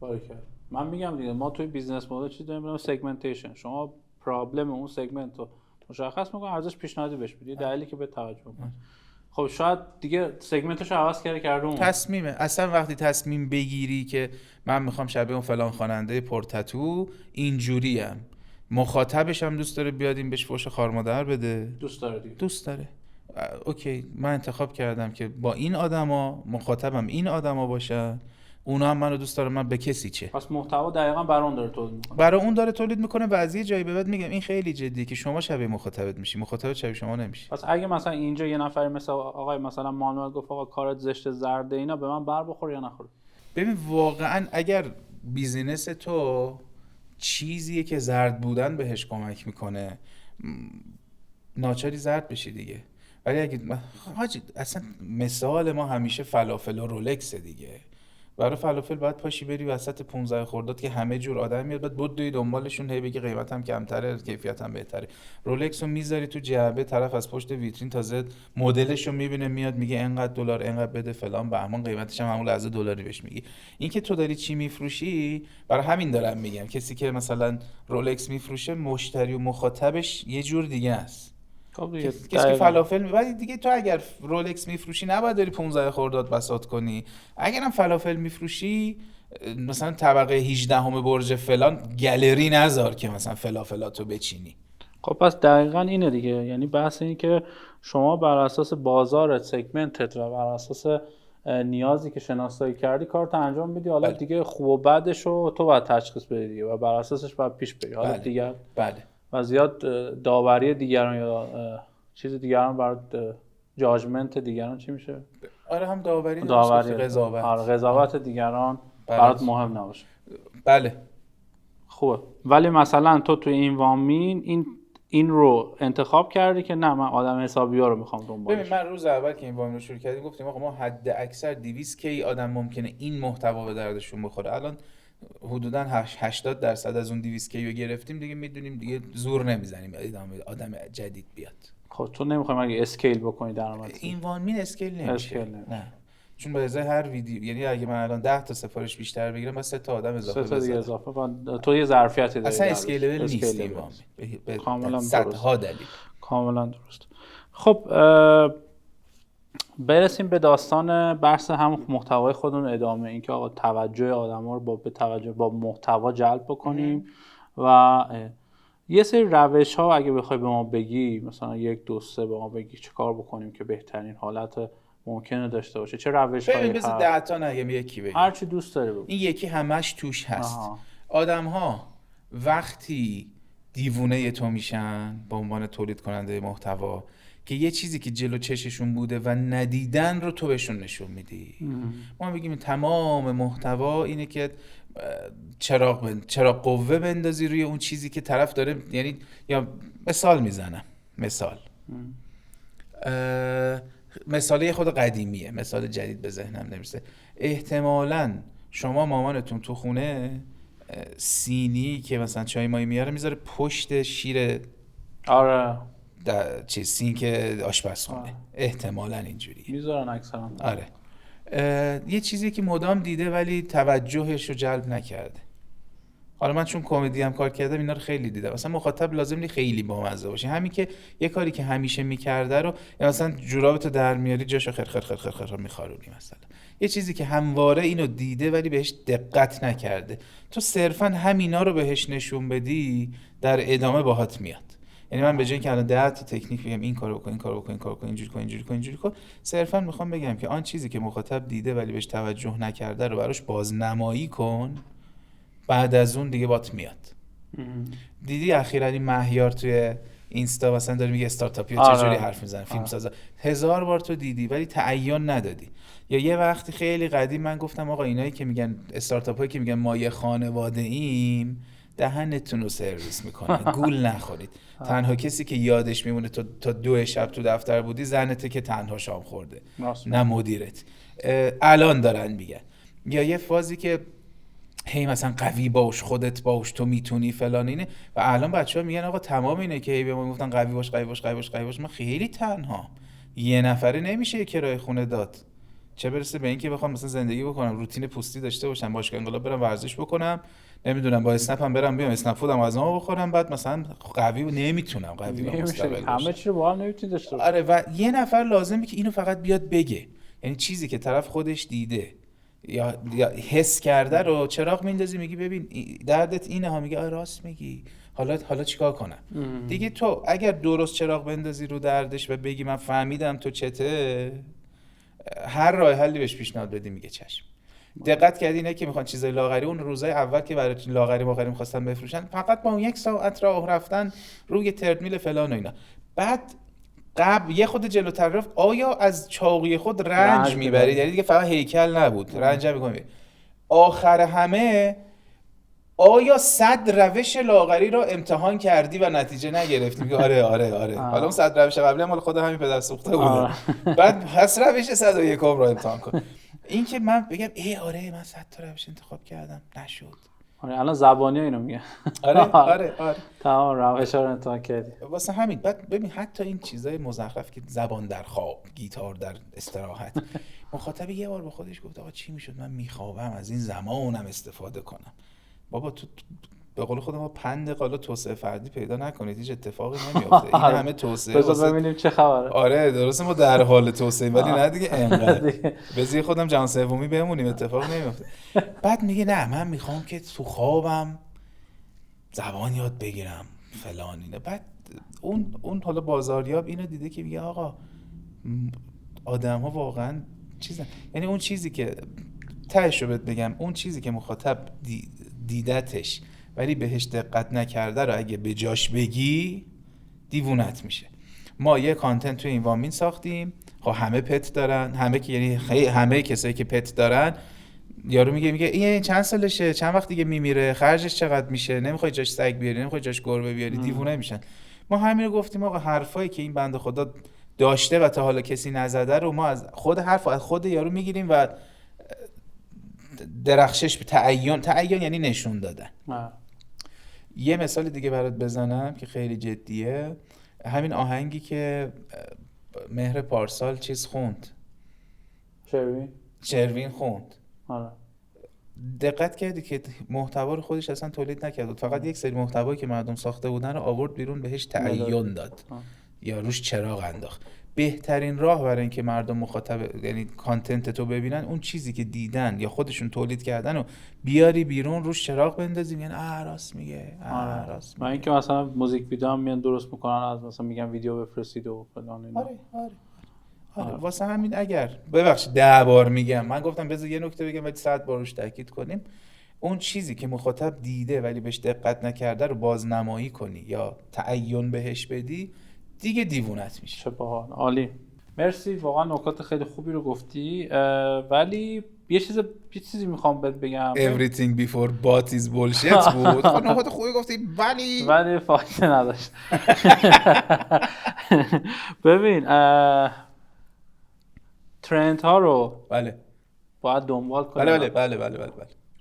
S1: باریکلا. من میگم دیگه ما توی بیزنس مدل چی داریم؟ سگمنتیشن. شما پرابلم اون سگمنت رو مشخص میکنه، ارزش پیشنهادی بهش بدی، دلیلی که به توجه کنه. خب شاید دیگه سگمنتش رو عوض کرده اون.
S2: تصمیمه. اصلا وقتی تصمیم بگیری که من میخوام شبیه اون فلان خواننده پرتتو اینجوریم، مخاطبش هم دوست داره بیاد این بهش فوش خارمادر بده،
S1: دوست داره دیگه.
S2: دوست داره. اوکی من انتخاب کردم که با این آدما مخاطبم این آدما باشن، اونا هم منو دوست دارن، من به کسی چه.
S1: پس محتوا دقیقاً برای اون داره تولید میکنه.
S2: برای اون داره تولید میکنه و از یه جایی به بعد میگم این خیلی جدیه که شما شبیه مخاطبت میشی، مخاطبت شبیه شما نمیشه.
S1: پس اگه مثلا اینجا یه نفر مثلا آقای مثلا مانوئل گفت آقا کارت زشت زرده اینا، به من بر بخوره یا نخوره؟
S2: ببین واقعا اگر بیزینس تو چیزیه که زرد بودن بهش کمک میکنه، ناچاری زرد بشی دیگه. ولی اگه حاجی اصلا مثال ما همیشه فلافل و رولکس دیگه. برای فلافل باید پاشی بری وسط 15 خرداد که همه جور آدم میاد، بعد بدوی دنبالشون، هی بگی قیمتم کمتره کیفیتم بهتره. رولکس رو میذاری تو جعبه، طرف از پشت ویترین تازه مدلش رو میبینه میاد میگه اینقدر دلار، اینقدر بده فلان بهمان، قیمتش هم همون لحظه دلاری بهش میگی. این که تو داری چی میفروشی، برای همین دارم میگم کسی که مثلا رولکس میفروشه مشتری و مخاطبش یه جور دیگه است. کسی که فلافل ولی دیگه تو اگر رولکس میفروشی نباید داری 15 خرداد بساط کنی. اگرم فلافل میفروشی مثلا طبقه 18 برج فلان گالری نذار که مثلا فلافلاتو بچینی.
S1: خب پس دقیقاً اینه دیگه، یعنی بحث این که شما بر اساس بازارت، سگمنتت و بر اساس نیازی که شناسایی کردی کارت انجام میدی. حالا دیگه خوب و بدش رو تو باید تشخیص بدی دیگه و بر اساسش باید پیش بری. حالا دیگه و زیاد داوری دیگران یا چیز دیگران برای جاجمنت دیگران چی میشه؟
S2: آره هم داوری قضاوت.
S1: آره قضاوت دیگران برات مهم نباشه.
S2: بله
S1: خوبه. ولی مثلا تو این وامین این رو انتخاب کردی که نه من آدم حسابی‌ها رو میخوام دنبالش.
S2: ببین من روز اول که این وامین رو شروع کردیم گفتیم آقا ما حد اکثر 200 کی آدم ممکنه این محتوا به دردشون بخوره. الان حدوداً 80% از اون 200 کی رو گرفتیم دیگه، میدونیم دیگه زور نمیزنیم آدم جدید بیاد.
S1: خب تو نمیخوای مگه اسکیل بکنی درآمد؟
S2: این وامین اسکیل نمیشه. نه چون به ازای هر ویدیو، یعنی اگه من الان 10 تا سفارش بیشتر بگیرم با 3 تا آدم اضافه بزنم. 3 تا دیگه اضافه تو یه ظرفیتی داری. اصلا اسکیلبل نیست این وامین.
S1: کاملا
S2: صدها دلیل.
S1: کاملا درست. خب برسیم به داستان بحث هم محتوای خودمون ادامه. اینکه آقا توجه آدما رو به توجه با محتوا جلب بکنیم و یه سری روش ها اگه بخوای به ما بگی، مثلا 1 2 3 به ما بگی چه کار بکنیم که بهترین حالت ممکنه داشته باشه، چه روش هایی؟
S2: ببین بذار 10 تا نگم، یکی بگم،
S1: هر چی دوست داری بگو.
S2: این یکی همش توش هست. آدم ها وقتی دیوونه تو میشن به عنوان تولید کننده محتوا که یه چیزی که جلو چششون بوده و ندیدن رو تو بهشون نشون میدی. ما میگیم تمام محتوا اینه که چراغ قوه بندازی روی اون چیزی که طرف داره. یعنی یا مثال میزنم، مثاله خود قدیمیه، مثال جدید به ذهنم نمیرسه. احتمالاً شما مامانتون تو خونه سینی که مثلا چای مایی میاره میذاره پشت شیر،
S1: آره
S2: چه سینک آشپزخونه. احتمالاً اینجوریه
S1: میذارن اکثرا.
S2: آره یه چیزی که مدام دیده ولی توجهش رو جلب نکرده. حالا من چون کمدی هم کار کردم اینا رو خیلی دیدم. مثلا مخاطب لازم نیست خیلی بامزه باشه، همین که یه کاری که همیشه میکرده رو، یا مثلا جورابتو در میاری جاشو خر میخارونی، مثلا یه چیزی که همواره اینو دیده ولی بهش دقت نکرده، تو صرفا همینا رو بهش نشون بدی در ادامه باهات میاد. یعنی من به جای اینکه الان 10 تا تکنیک بگم این کارو بکن، این کارو بکن، این کارو بکن، اینجوری کن، صرفا میخوام بگم که آن چیزی که مخاطب دیده ولی بهش توجه نکرده رو براش بازنمایی کن، بعد از اون دیگه بات میاد. دیدی اخیراً این مهیار توی اینستا مثلا داره میگه استارتاپیا چجوری حرف میزنن، فیلم سازا، 1000 بار تو دیدی ولی تعین ندادی. یا یه وقتی خیلی قدیم من گفتم آقا اینایی که میگن استارتاپایی که میگن ما یه خانواده ایم، دهنتون رو سرویس میکنن، گول نخورید. تنها کسی که یادش میمونه تا 2 شب تو دفتر بودی زنته که تنها شام خورده، نه مدیرت. الان دارن میگن. یا یه فازی که هی مثلا قوی باش، خودت باش، تو میتونی فلان اینه، و الان بچه‌ها میگن آقا تمام اینه که هی به ما میگفتن قوی باش، من خیلی تنها، یه نفره نمیشه کرایه خونه داد، چه برسه به این که بخوام مثلا زندگی بکنم، روتین پوستی داشته باشم، باشگاه انقلاب برم ورزش بکنم، نمیدونم با اسنپ هم برم بیام اسنپ فودم از ما بخورم، بعد مثلا قوی نمیتونم، قوی مستقل
S1: همه چی رو با هم نمیتونی داشته باشی.
S2: آره و یه نفر لازمه که اینو فقط بیاد بگه، یعنی چیزی که طرف خودش دیده یا حس کرده رو چراغ میندازی، میگی ببین دردت اینه ها، میگه آره راست میگی، حالا چیکار کنم؟ دیگه تو اگر درست چراغ بندازی رو دردش و بگی من فهمیدم تو چته، هر راه حلی بهش پیشنهاد بدی میگه چشم. دقت کردی اینه که میخوان چیزای لاغری، اون روزای اول که برای لاغری ماغری می‌خواستن بفروشن، فقط با اون 1 ساعت راه رفتن روی تردمیل فلان و اینا، بعد قبل یه خود جلوتر رفت آیا از چاقوی خود رنج میبرید؟ یعنی دیگه فقط هیکل نبود، رنج هم میکنید. آخر همه آیا 100 روش لاغری رو امتحان کردی و نتیجه نگرفتی؟ میگه آره. حالا اون 100 روش قبلی هم مال خود همین پدر سوخته بوده. بعد پس روش 101 رو امتحان کن. این که من بگم آره من 100 تا روش انتخاب کردم نشد.
S1: الان زبانی اینو میگه.
S2: آره
S1: تمام روشا رو امتحان کردی.
S2: واسه همین بعد ببین حتی این چیزای مزخرف که زبان در خواب، گیتار در استراحت، مخاطب یه بار به خودش گفت آقا چی میشد من میخوابم از این زمانم استفاده کنم. بابا تو به قول خودم پند قالا توسعه فردی پیدا نکنید هیچ اتفاقی نمیافته. این همه توسعه
S1: بذار ببینیم چه خبره.
S2: آره درسته ما در حال توسعه ولی نه دیگه انقدر بذار خودم جهان سومی بمونیم اتفاق نمیافته. بعد میگه نه من میخوام که تو خوابم زبان یاد بگیرم فلان اینه. بعد اون حالا بازاریاب اینو دیده که میگه آقا آدم‌ها واقعا چیزن، یعنی اون چیزی که تهش رو بهت بگم اون چیزی که مخاطب دیدتش ولی بهش دقت نکرده رو اگه به جاش بگی دیوونت میشه. ما یه کانتنت توی این وامین ساختیم، خب همه پت دارن، همه کسایی که پت دارن، یارو میگه این چند سالشه، چند وقت دیگه میمیره، خرجش چقدر میشه، نمیخوای جاش سگ بیاری، نمیخوای جاش گربه بیاری، دیوونه میشن. ما همین رو گفتیم آقا حرفایی که این بنده خدا داشته و تا حالا کسی نزده رو ما از خود حرف از خود یارو میگیریم و درخشش به تعین یعنی نشون دادن. یه مثال دیگه برات بزنم که خیلی جدیه. همین آهنگی که مهر پارسال چیز خوند، شروین خوند. دقت کردی که محتوا رو خودش اصلا تولید نکرد، فقط یک سری محتوایی که مردم ساخته بودن رو آورد بیرون بهش تعین داد یا روش چراغ انداخت. بهترین راه برای اینکه مردم مخاطب یعنی کانتنت تو ببینن اون چیزی که دیدن یا خودشون تولید کردن و بیاری بیرون روش چراغ بندازیم، یعنی راست میگه راست میگه.
S1: من اینکه مثلا موزیک ویدیو هم میان درست میکنن از مثلا میگن ویدیو بفرستید و فلان اینا.
S2: آره. واسه همین اگر ببخشید 10 بار میگم، من گفتم بذار یه نکته بگم ولی 100 بار روش تاکید کنیم، اون چیزی که مخاطب دیده ولی بهش دقت نکرده رو بازنمایی کنی یا تعین بهش بدی دیگه دیوونت میشه.
S1: چه باحال، عالی، مرسی، واقعا نکات خیلی خوبی رو گفتی. ولی یه چیزی میخوام بهت بگم.
S2: Everything before bought is bullshit بود. خب نکات خوبی گفتی ولی
S1: فایده نداشت. ببین ترند ها رو
S2: بله
S1: باید دنبال کنیم.
S2: بله.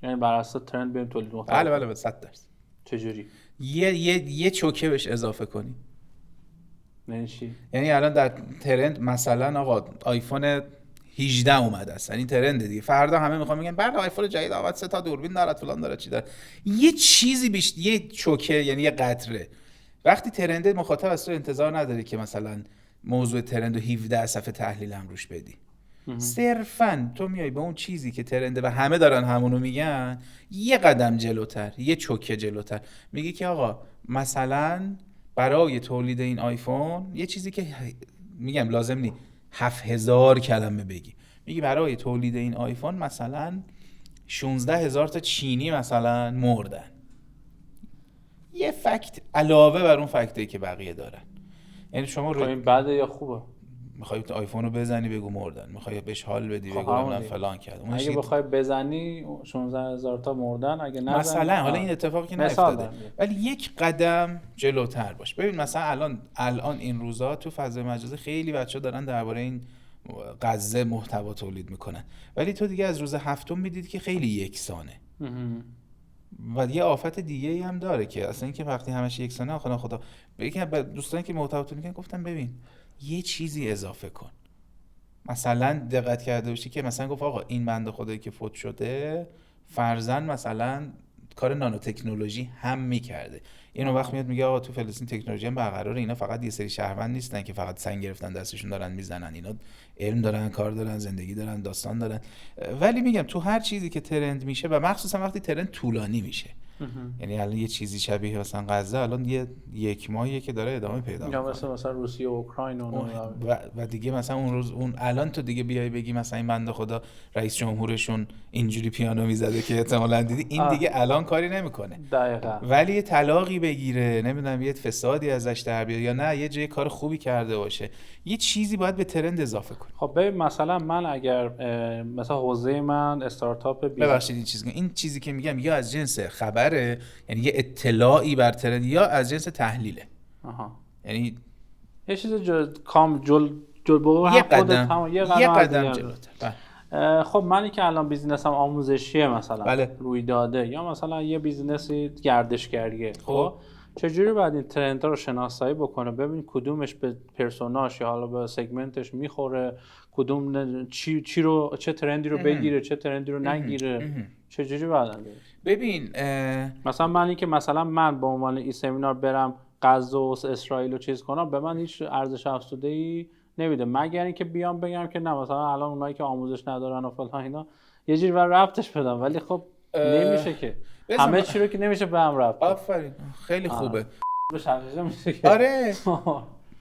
S1: یعنی بر اساس ترند بریم تولید محتوا.
S2: بله 100%.
S1: چجوری؟
S2: یه چوکه بهش اضافه کنی.
S1: یعنی
S2: الان در ترند مثلا آقا آیفون 18 اومده است، این ترند دیگه، فردا همه میخوان میگن بله آیفون جدید آقا 3 تا دوربین داره فلان داره چی داره. یه چیزی یه چوکه یعنی یه قطره. وقتی ترند مخاطب از تو انتظار نداره که مثلا موضوع ترند و 17 صفحه تحلیل هم روش بدی. صرفاً تو میای به اون چیزی که ترنده و همه دارن همونو میگن یه قدم جلوتر، یه چوکه جلوتر میگی که آقا مثلا برای تولید این آیفون یه چیزی که میگم لازم نی 7000 کلمه بگی، میگی برای تولید این آیفون مثلا 16000 تا چینی مثلا مردن. یه فکت علاوه بر اون فکتایی که بقیه دارن. یعنی شما
S1: این بده یا خوبه؟
S2: میخوای آیفون رو بزنی بگو مردن، میخوای بهش حال بدی بگو من فلان کردم.
S1: اگه بخوای بزنی 16000 تا مردن، اگه نزنی
S2: مثلا حالا این اتفاقی که نیفتاده ولی یک قدم جلوتر باش. ببین مثلا الان این روزا تو فضای مجازی خیلی بچه‌ها دارن درباره این غزه محتوا تولید میکنن، ولی تو دیگه از روز هفتم میدید که خیلی یکسانه. و یه آفت دیگه‌ای هم داره که اصلا اینکه وقتی همش یکسانه خدا یکی از دوستانی که محتوا تولید میکنن گفتم ببین یه چیزی اضافه کن. مثلا دقت کرده باشی که مثلا گفت آقا این بنده خدایی که فوت شده فرضاً مثلا کار نانو تکنولوژی هم میکرده. اینو وقت میاد میگه آقا تو فلسطین تکنولوژی هم برقراره، اینا فقط یه سری شهروند نیستن که فقط سنگ گرفتن دستشون دارن میزنن، اینا علم دارن، کار دارن، زندگی دارن، داستان دارن. ولی میگم تو هر چیزی که ترند میشه و مخصوصا وقتی ترند طولانی میشه، یعنی الان یه چیزی شبیه مثلا غزه الان یک ماهیه که داره ادامه پیدا میکنه،
S1: یا مثلا روسیه و اوکراین
S2: و دیگه مثلا اون روز الان تو دیگه بیای بگی مثلا این بنده خدا رئیس جمهورشون اینجوری پیانو میزده که احتمالاً دیدی این دیگه الان کاری نمیکنه
S1: دقیقاً.
S2: ولی یه طلاقی بگیره، نمیدونم یه فسادی ازش در بیاد یا نه یه جای کار خوبی کرده باشه، یه چیزی باید به ترند اضافه کنه.
S1: خب ببین مثلا من اگر مثلا حوزه من استارتاپ
S2: ببخشید این چیزی که میگم یا از جنس خبر خبره، یعنی یه اطلاعی بر ترند، یا از جنس تحلیله. یعنی
S1: یه چیز جل بگو
S2: یه قدم جلوتر.
S1: خب منی که الان بیزینسم آموزشیه مثلا،
S2: بله.
S1: رویداده، یا مثلا یه بیزینسی گردشگریه، خب چجوری باید این ترندها رو شناسایی بکنه، ببین کدومش به پرسوناش یا حالا به سگمنتش میخوره، کدوم چه ترندی رو بگیره، چه ترندی رو نگیره، چجوری باید
S2: ببین
S1: مثلا من به عنوان این سمینار برم غزه و اسرائیل رو چیز کنم، به من هیچ ارزش افزوده‌ای نمیده، مگر اینکه بیام بگم که نه مثلا الان اونایی که آموزش ندارن و فلان اینا یه جوری بر ربطش بدم، ولی خب نمیشه که همه چی رو که نمیشه به هم ربط.
S2: آفرین، خیلی خوبه.
S1: به شقیقه میشه که
S2: آره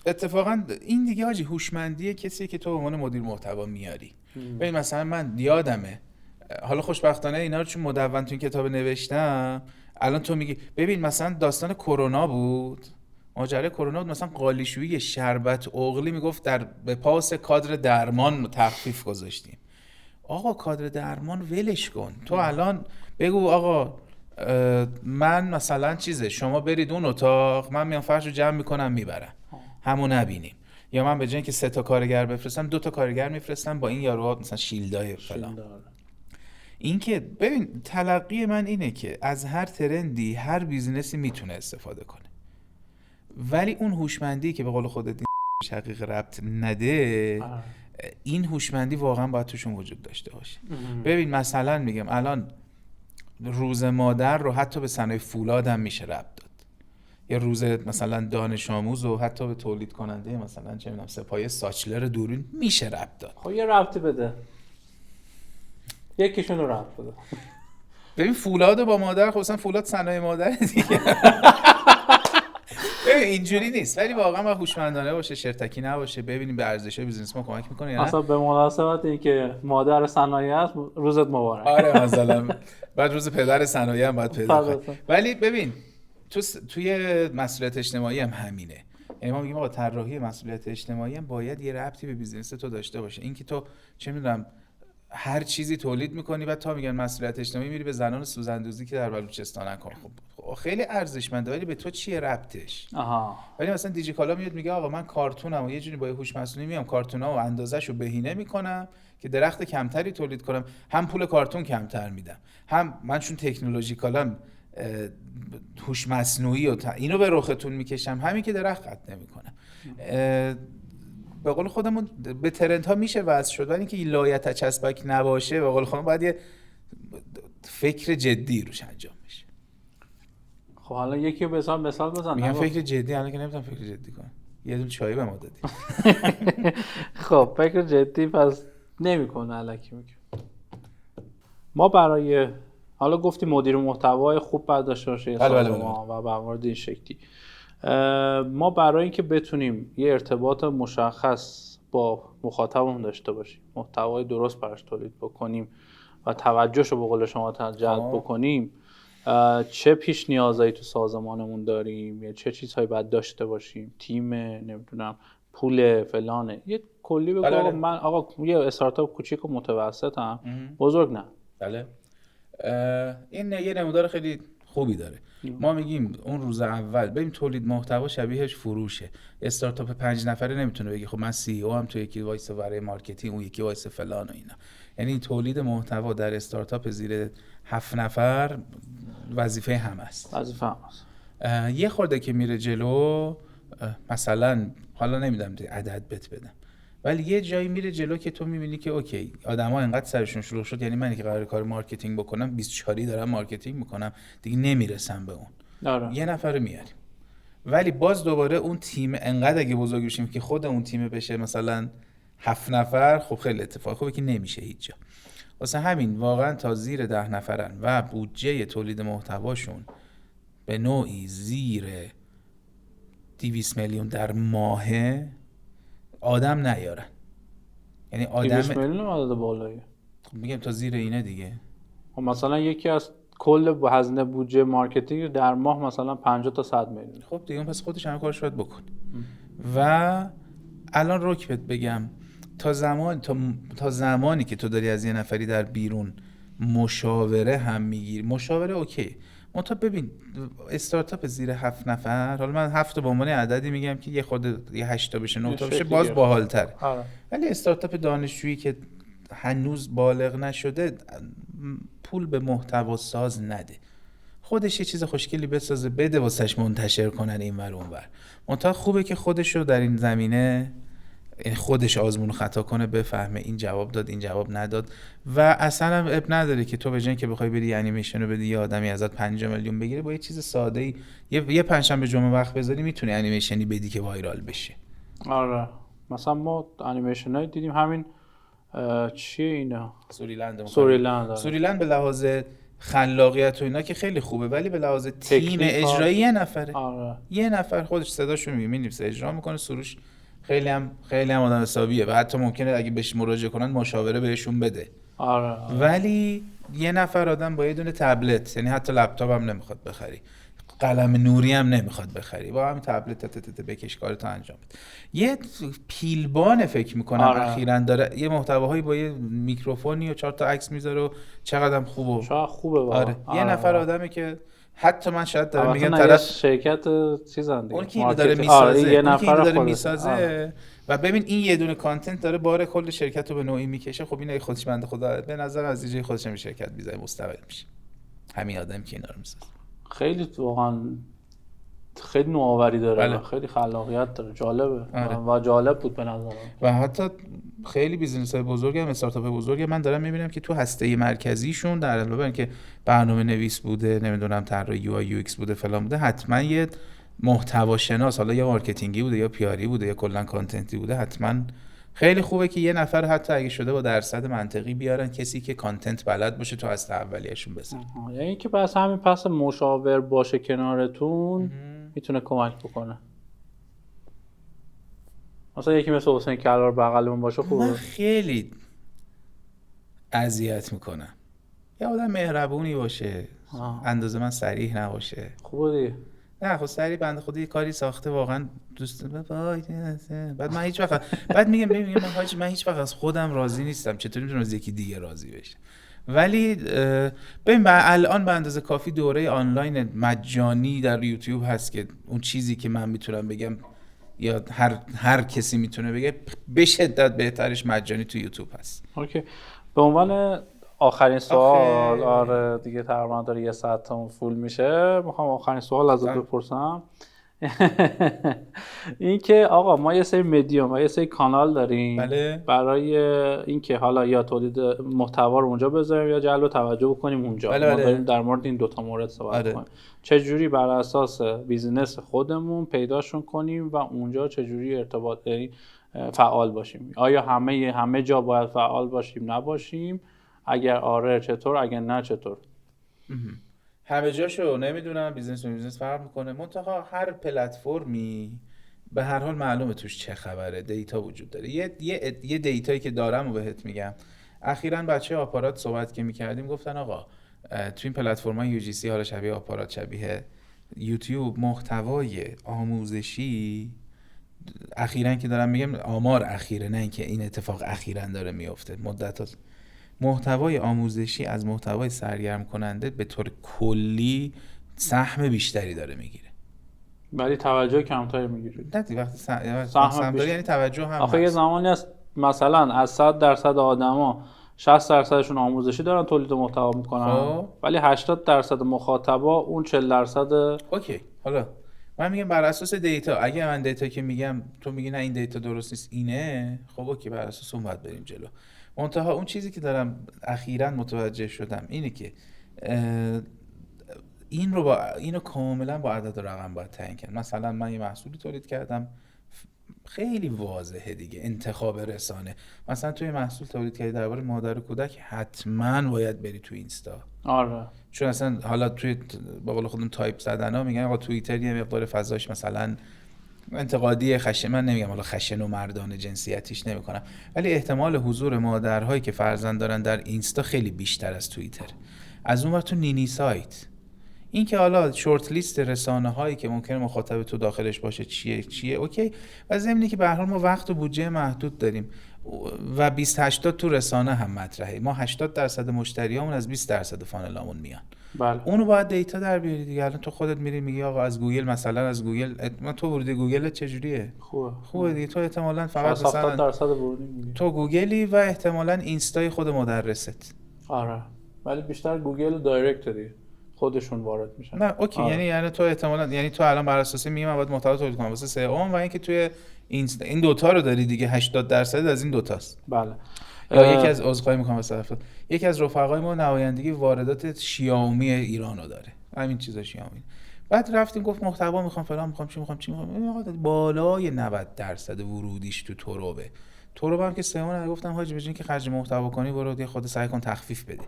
S2: اتفاقا این دیگه حاجی هوشمندی کسی که تو به عنوان مدیر محتوا میاری. ببین مثلا من یادمه، حالا خوشبختانه اینا رو چون مدون تو این کتاب نوشتم، الان تو میگی ببین مثلا داستان کرونا بود، ماجرای کرونا بود، مثلا قالیشویی شربت اغلی میگفت به پاس کادر درمان تخفیف گذاشتیم. آقا کادر درمان ولش کن، تو الان بگو آقا من مثلا شما برید اون اتاق، من میام فرش رو جمع میکنم میبرم، همو نبینیم. یا من به جای اینکه 3 تا کارگر بفرستم 2 تا کارگر میفرستم با این یاروها مثلا شیلدای فلان. این که ببین تلقی من اینه که از هر ترندی هر بیزینسی میتونه استفاده کنه، ولی اون هوشمندی که به قول خودت شقیق ربط نده، این هوشمندی واقعا باید توشون وجود داشته باشه. ببین مثلا میگم الان روز مادر رو حتی به صنایع فولاد هم میشه ربط داد، یا روز مثلا دانش آموز رو حتی به تولید کننده مثلا چه میدونم سپایه ساچلر دوربین میشه ربط داد.
S1: خب یه ربطی بده، یکیشون رو ربط بده.
S2: ببین فولاد با مادر، خب مثلا فولاد صنایع مادر دیگه. اینجوری نیست، ولی واقعا با هوشمندانه باشه، شرطکی نباشه، ببینیم به ارزش بیزنس ما کمک میکنه یا نه.
S1: اصلا به مناسبت این که مادر صنایع است روزت مبارک.
S2: آره مثلا بعد روز پدر صنایع هم باید پیدا کنی. ولی ببین توی مسئولیت اجتماعی هم همینه، یعنی ما میگیم آقا طراحی مسئولیت اجتماعی هم باید یه ربطی به بیزنس تو داشته باشه. اینکه تو چه میدونم هر چیزی تولید میکنی و تا میگن مسئولیت اجتماعی میری به زنان سوزندوزی که در بلوچستانن کن، خب خیلی ارزشمنده، ولی به تو چیه ربطش؟ ولی مثلا دیجیکالا میاد میگه آقا من کارتونم و یه جوری با هوش مصنوعی میام کارتونا و اندازه‌شو بهینه میکنم که درخت کمتری تولید کنم، هم پول کارتون کمتر میدم، هم من چون تکنولوژیکالم هوش مصنوعی و اینو به رختون میکشم، همین که درخت قطع نمیکنم. به قول خودمون به ترندها میشه واسه شد، ولی اینکه لایت چسبک نباشه به قول خودمون باید یه فکر جدی روش انجام بشه.
S1: خب حالا یکی به مثال بزن.
S2: میگم فکر جدی، الان که نمیتونم فکر جدی کنم، یه دونه چای به ما دادی.
S1: خب فکر جدی پس نمیکنه، الکی میگه. ما برای حالا گفتی مدیر محتوای خوب باید داشته باشه و به مورد این شکلی، ما برای اینکه بتونیم یه ارتباط مشخص با مخاطبمون داشته باشیم، محتوای درست براش تولید بکنیم و توجهشو به قول شما جلب بکنیم، چه پیش نیازایی تو سازمانمون داریم یا چه چیزهایی باید داشته باشیم، تیم نمیدونم پول فلانه، یه کلی بگو.
S2: بله.
S1: من آقا یه استارتاپ کوچیک و متوسطم، بزرگ نه.
S2: بله این یه نمودار خیلی خوبی داره. ما میگیم اون روز اول ببین تولید محتوا شبیهش فروشه. استارتاپ 5 نفره نمیتونه بگه خب من سی او هم، تو یکی وایس برای مارکتینگ، اون یکی وایس فلان و اینا. یعنی تولید محتوا در استارتاپ زیر 7 نفر وظیفه همه است. یه خورده که میره جلو، مثلا حالا نمیدونم عدد بهت بدم، ولی یه جایی میره جلو که تو میبینی که اوکی آدما اینقدر سرشون شلوغ شد، یعنی منی که قراره کار مارکتینگ بکنم 24 دارم مارکتینگ میکنم دیگه نمیرسم به اون. یه نفر میاریم، ولی باز دوباره اون تیم انقدر اگه بزرگ بشیم که خود اون تیم بشه مثلا 7 نفر، خب خیلی اتفاق خوبه که نمیشه هیچ جا. واسه همین واقعا تا زیر 10 نفرن و بودجه تولید محتواشون به نوعی زیر 200 میلیون در ماه آدم نیارن. یعنی آدم
S1: 200 میلیون عدد بالاییه.
S2: میگم تا زیر اینه دیگه.
S1: خب مثلا یکی از کل هزینه بودجه مارکتینگ در ماه مثلا 50 تا 100 میلیون.
S2: خب دیگه پس خودش همه کارش باید بکنه. و الان رک بهت بگم تا زمانی که تو داری از یه نفری در بیرون مشاوره هم میگیری، مشاوره اوکی، منتها ببین استارتاپ زیر 7 نفر، حالا من 7 به عنوان عددی میگم که یه خود یه 8 تا بشه 9 تا بشه باز باحال‌تره. ولی استارتاپ دانشجویی که هنوز بالغ نشده پول به محتوا ساز نده، خودش یه چیز خوشگلی بسازه بده واسش منتشر کنن این ور اون ور. منتها خوبه که خودش رو در این زمینه خودش آزمون و خطا کنه، بفهمه این جواب داد این جواب نداد و اصلا هم اب نداره که تو به جای که بخوای بری انیمیشن رو بدی یه آدمی ازت 5 میلیون بگیره، با یه چیز ساده ای یه پنجشنبه جمعه وقت بذاری میتونی انیمیشنی بدی که وایرال بشه.
S1: آره مثلا ما انیمیشن هایی دیدیم همین چیه اینا سوریلند
S2: به لحاظ خلاقیت و اینا که خیلی خوبه، ولی به لحاظ تیم اجرایی یه نفره. یه نفر خودش صداشو می‌نویسه اجرا میکنه، سروش خیلی هم آدم حسابیه و حتی ممکنه اگه بهش مراجعه کنن مشاوره بهشون بده. ولی یه نفر آدم با یه دونه تبلت، یعنی حتی لپتاپ هم نمیخواد بخری، قلم نوری هم نمیخواد بخری، با همین تبلت بکش کارتو انجام بده. یه پیلبان فکر میکنم اخیراً داره یه محتواهایی با یه میکروفونی و 4 تا عکس میذاره و چقدرم خوبه.
S1: آره.
S2: یه نفر آدمی که حتی من شاید دارم میگم
S1: طرف شرکت چیزن دیگه،
S2: اون که داره میسازه،
S1: یه نفر داره
S2: میسازه و ببین این یه دونه کانتنت داره بار کل شرکت رو به نوعی میکشه. خب این خودش بنده خدا به نظر از دیجی خودش هم شرکت بیزای مستقل میشه، همین آدم که اینا رو میسازه.
S1: خیلی واقعا خیلی نوآوری داره، خیلی خلاقیت داره، جالبه. و جالب بود به نظرم.
S2: و حتی خیلی بیزنس‌های بزرگ هم استارتاپ بزرگ من دارم میبینم که تو هسته مرکزیشون در علاوه بر اینکه برنامه نویس بوده، نمیدونم طراح یو آی یو ایکس بوده فلان بوده، حتما یه محتوا شناس، حالا یا مارکتینگی بوده یا پیاری بوده یا کلا کانتنتی بوده. حتما خیلی خوبه که یه نفر حتی اگه شده با درصد منطقی بیارن، کسی که کانتنت بلد باشه تو هسته اولیه‌شون بزنن.
S1: یعنی که بس همین پس مشاور باشه کنارتون میتونه کمک بکنه. مثلا یکی مثل حسین کلار بغلمون باشه خوبه.
S2: من خیلی اذیت میکنم یه آدم مهربونی باشه، اندازه من صریح نباشه.
S1: خوبه دیگه.
S2: نه خب صریح بنده خدا یه کاری ساخته واقعا دوست بعد من هیچ وقت میگم من هیچ وقت از خودم راضی نیستم، چطوری میتونم از یکی دیگه راضی بشم؟ ولی ببین الان به اندازه کافی دوره آنلاین مجانی در یوتیوب هست که اون چیزی که من میتونم بگم یا هر کسی میتونه بگه به شدت بهترش مجانی تو یوتیوب هست.
S1: اوکی. به عنوان آخرین سوال، آره دیگه تقریبا داره 1 ساعت تا فول میشه، میخوام آخرین سوال ازت بپرسم. این که آقا ما یه سری مدیوم و یه سری کانال داریم.
S2: بله.
S1: برای اینکه حالا یا تولید محتوا رو اونجا بذاریم یا جلب توجه بکنیم اونجا.
S2: بله.
S1: ما داریم در مورد این 2 تا مورد صحبت کنیم. چه جوری بر اساس بیزینس خودمون پیداشون کنیم و اونجا چه جوری ارتباط فعال باشیم؟ آیا همه جا باید فعال باشیم نباشیم؟ اگر آره چطور، اگر نه چطور؟
S2: همه جاشو نمیدونم، بیزنس فرق میکنه. منتها هر پلتفرمی به هر حال معلومه توش چه خبره، دیتا وجود داره. یه دیتایی که دارم و بهت میگم. اخیراً بچه آپارات صحبت که میکردیم گفتن آقا تو این پلتفرم‌های یو جی سی، حالا شبیه آپارات شبیه یوتیوب، محتوای آموزشی اخیراً که دارم میگم آمار اخیره، نه اینکه این اتفاق اخیراً داره میفته، مدت محتوای آموزشی از محتوای سرگرم کننده به طور کلی سهم بیشتری داره میگیره،
S1: ولی توجه کمتری میگیره.
S2: نه وقتی سهم داره یعنی توجه هم.
S1: آخه یه زمانی هست مثلا از 100% آدما 60% آموزشی دارن تولید محتوا میکنن، ولی 80% مخاطبا اون 40%.
S2: اوکی. حالا من میگم بر اساس دیتا، اگه من دیتا که میگم تو میگی نه این دیتا درست نیست اینه، خب اوکی بر اساس اون باید بریم جلو. منتها اون چیزی که دارم اخیراً متوجه شدم اینه که اینو کاملا با عدد و رقم باید تعیین کرد. مثلا من یه محصولی تولید کردم خیلی واضحه دیگه، انتخاب رسانه. مثلا توی محصول تولید کردی درباره مادر و کودک، حتما باید بری تو اینستا.
S1: آره.
S2: چون اصلا حالا توی با قول خودم تایپ زدنا میگن آقا توییتر یه مقدار فضاش مثلا انتقادی خشن، من نمیگم حالا خشن و مردانه جنسیتیش نمیکنم، ولی احتمال حضور مادرهایی که فرزند دارن در اینستا خیلی بیشتر از توییتر. از اونور تو نینی سایت، این که حالا شورت لیست رسانه هایی که ممکنه مخاطب تو داخلش باشه چیه اوکی، و ضمنی که به هر حال ما وقت و بودجه محدود داریم. و 20-80 تو رسانه هم مطرحه. ما 80% مشتریامون از 20% فانلامون میان.
S1: بله.
S2: اونو باید دیتا در بیاری دیگه. الان تو خودت میری میگی آقا از گوگل، مثلا از گوگل تو ورودی گوگل چجوریه؟ خوبه دیگه. تو احتمالاً فقط مثلا
S1: 70% ورودی میگی
S2: تو گوگلی و احتمالاً اینستای خود مدرست.
S1: آره، ولی بیشتر گوگل دایرکت دیگه خودشون وارد میشن.
S2: نه اوکی. یعنی تو احتمالاً، یعنی تو الان بر اساس میگم باید محتوا تولید کنم واسه سئو و اینکه توی این دوتا رو داری دیگه. 80% از این دوتاست.
S1: بله.
S2: یا یکی از عذرخواهی میکنم واسه یکی از رفقای ما نمایندگی واردات شیائومی ایرانو داره، همین چیزا شیائومی. بعد رفتیم گفت محتوا میخوام فلان میخوام چی میخوام بالای 90% ورودیش تو تروبه. تروب هم که سئو گفتم حاجی بجین که خرج محتوا کنی برو خود سعی کن تخفیف بده.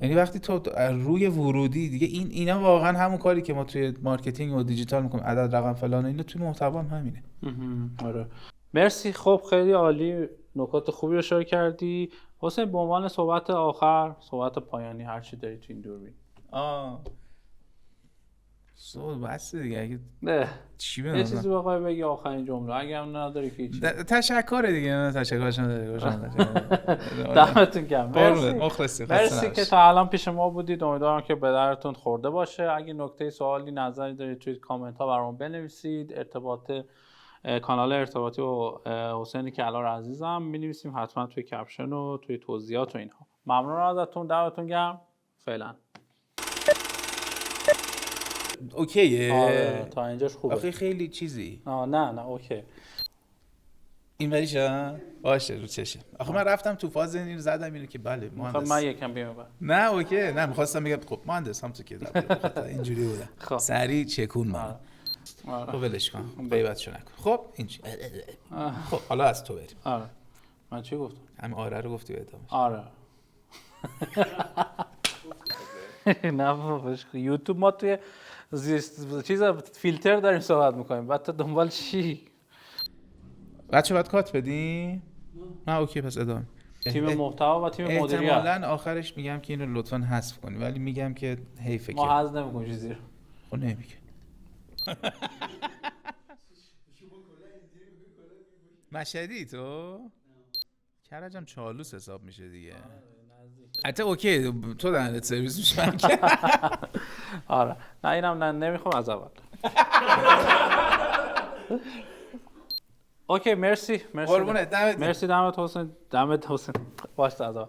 S2: یعنی وقتی تو روی ورودی دیگه اینا واقعا همون کاری که ما توی مارکتینگ و دیجیتال میکنیم، عدد رقم فلان، اینا توی محتوا هم همینه.
S1: آره مرسی. خب خیلی عالی، نکات خوبی رو اشاره کردی حسین. به عنوان صحبت آخر، صحبت پایانی، هر چی داری تو این دوربین.
S2: بس دیگه. اگه
S1: نه
S2: چی
S1: یه چیزی بخوای بگی آخرین جمله، اگه هم نداری که هیچ.
S2: تشکر دیگه. تشکرشون داره.
S1: دمتون گرم.
S2: مرسی
S1: که تا الان پیش ما بودید. امیدوارم که به درتون خورده باشه. اگه نکته، سوالی، نظری دارید توی کامنت ها برام بنویسید. کانال ارتباطی و حسین کلار عزیزم می‌نویسیم حتما توی کپشن و توی توضیحات و اینها. ممنون ازتون، دمتون گرم. فعلا
S2: اوکیه.
S1: آره تا اینجاش خوبه.
S2: آخه خیلی چیزی.
S1: نه اوکی.
S2: این وریشا باشه رو چشه. آخه من رفتم تو فاز این زدم اینو که بله مهندس.
S1: من یکم بیام بعد.
S2: نه اوکی. نه می‌خواستم بگم خب مهندس هم تو که اینجوری بوده.
S1: خب
S2: سری چکون من. خب ولش کن. غیبتشو نکن. خب اینجوری. خب حالا از تو بریم.
S1: آره. من چی گفتم؟
S2: همین آره رو گفتی ادامه.
S1: آره. نه بابا یوتیوب ما توی چیز فیلتر داریم صحبت میکنیم، بعد تو دنبال چی؟
S2: بچه باید کات بدی؟ نه اوکی پس ادامه.
S1: تیم محتوا و تیم مدیریت.
S2: احتمالاً آخرش میگم که اینو لطفاً حذف کنی، ولی میگم که حیفه که
S1: ما حذف نمی‌کنیم چیزی رو.
S2: خب نمیگه. مشهدی تو؟ کرجم چالوس حساب میشه دیگه. حتی اوکی تو دهنت سرویس میشه.
S1: آره نه اینم نمیخوام از اول. اوکی مرسی.
S2: قربونت.
S1: مرسی. دمت حسین. باشه از اول.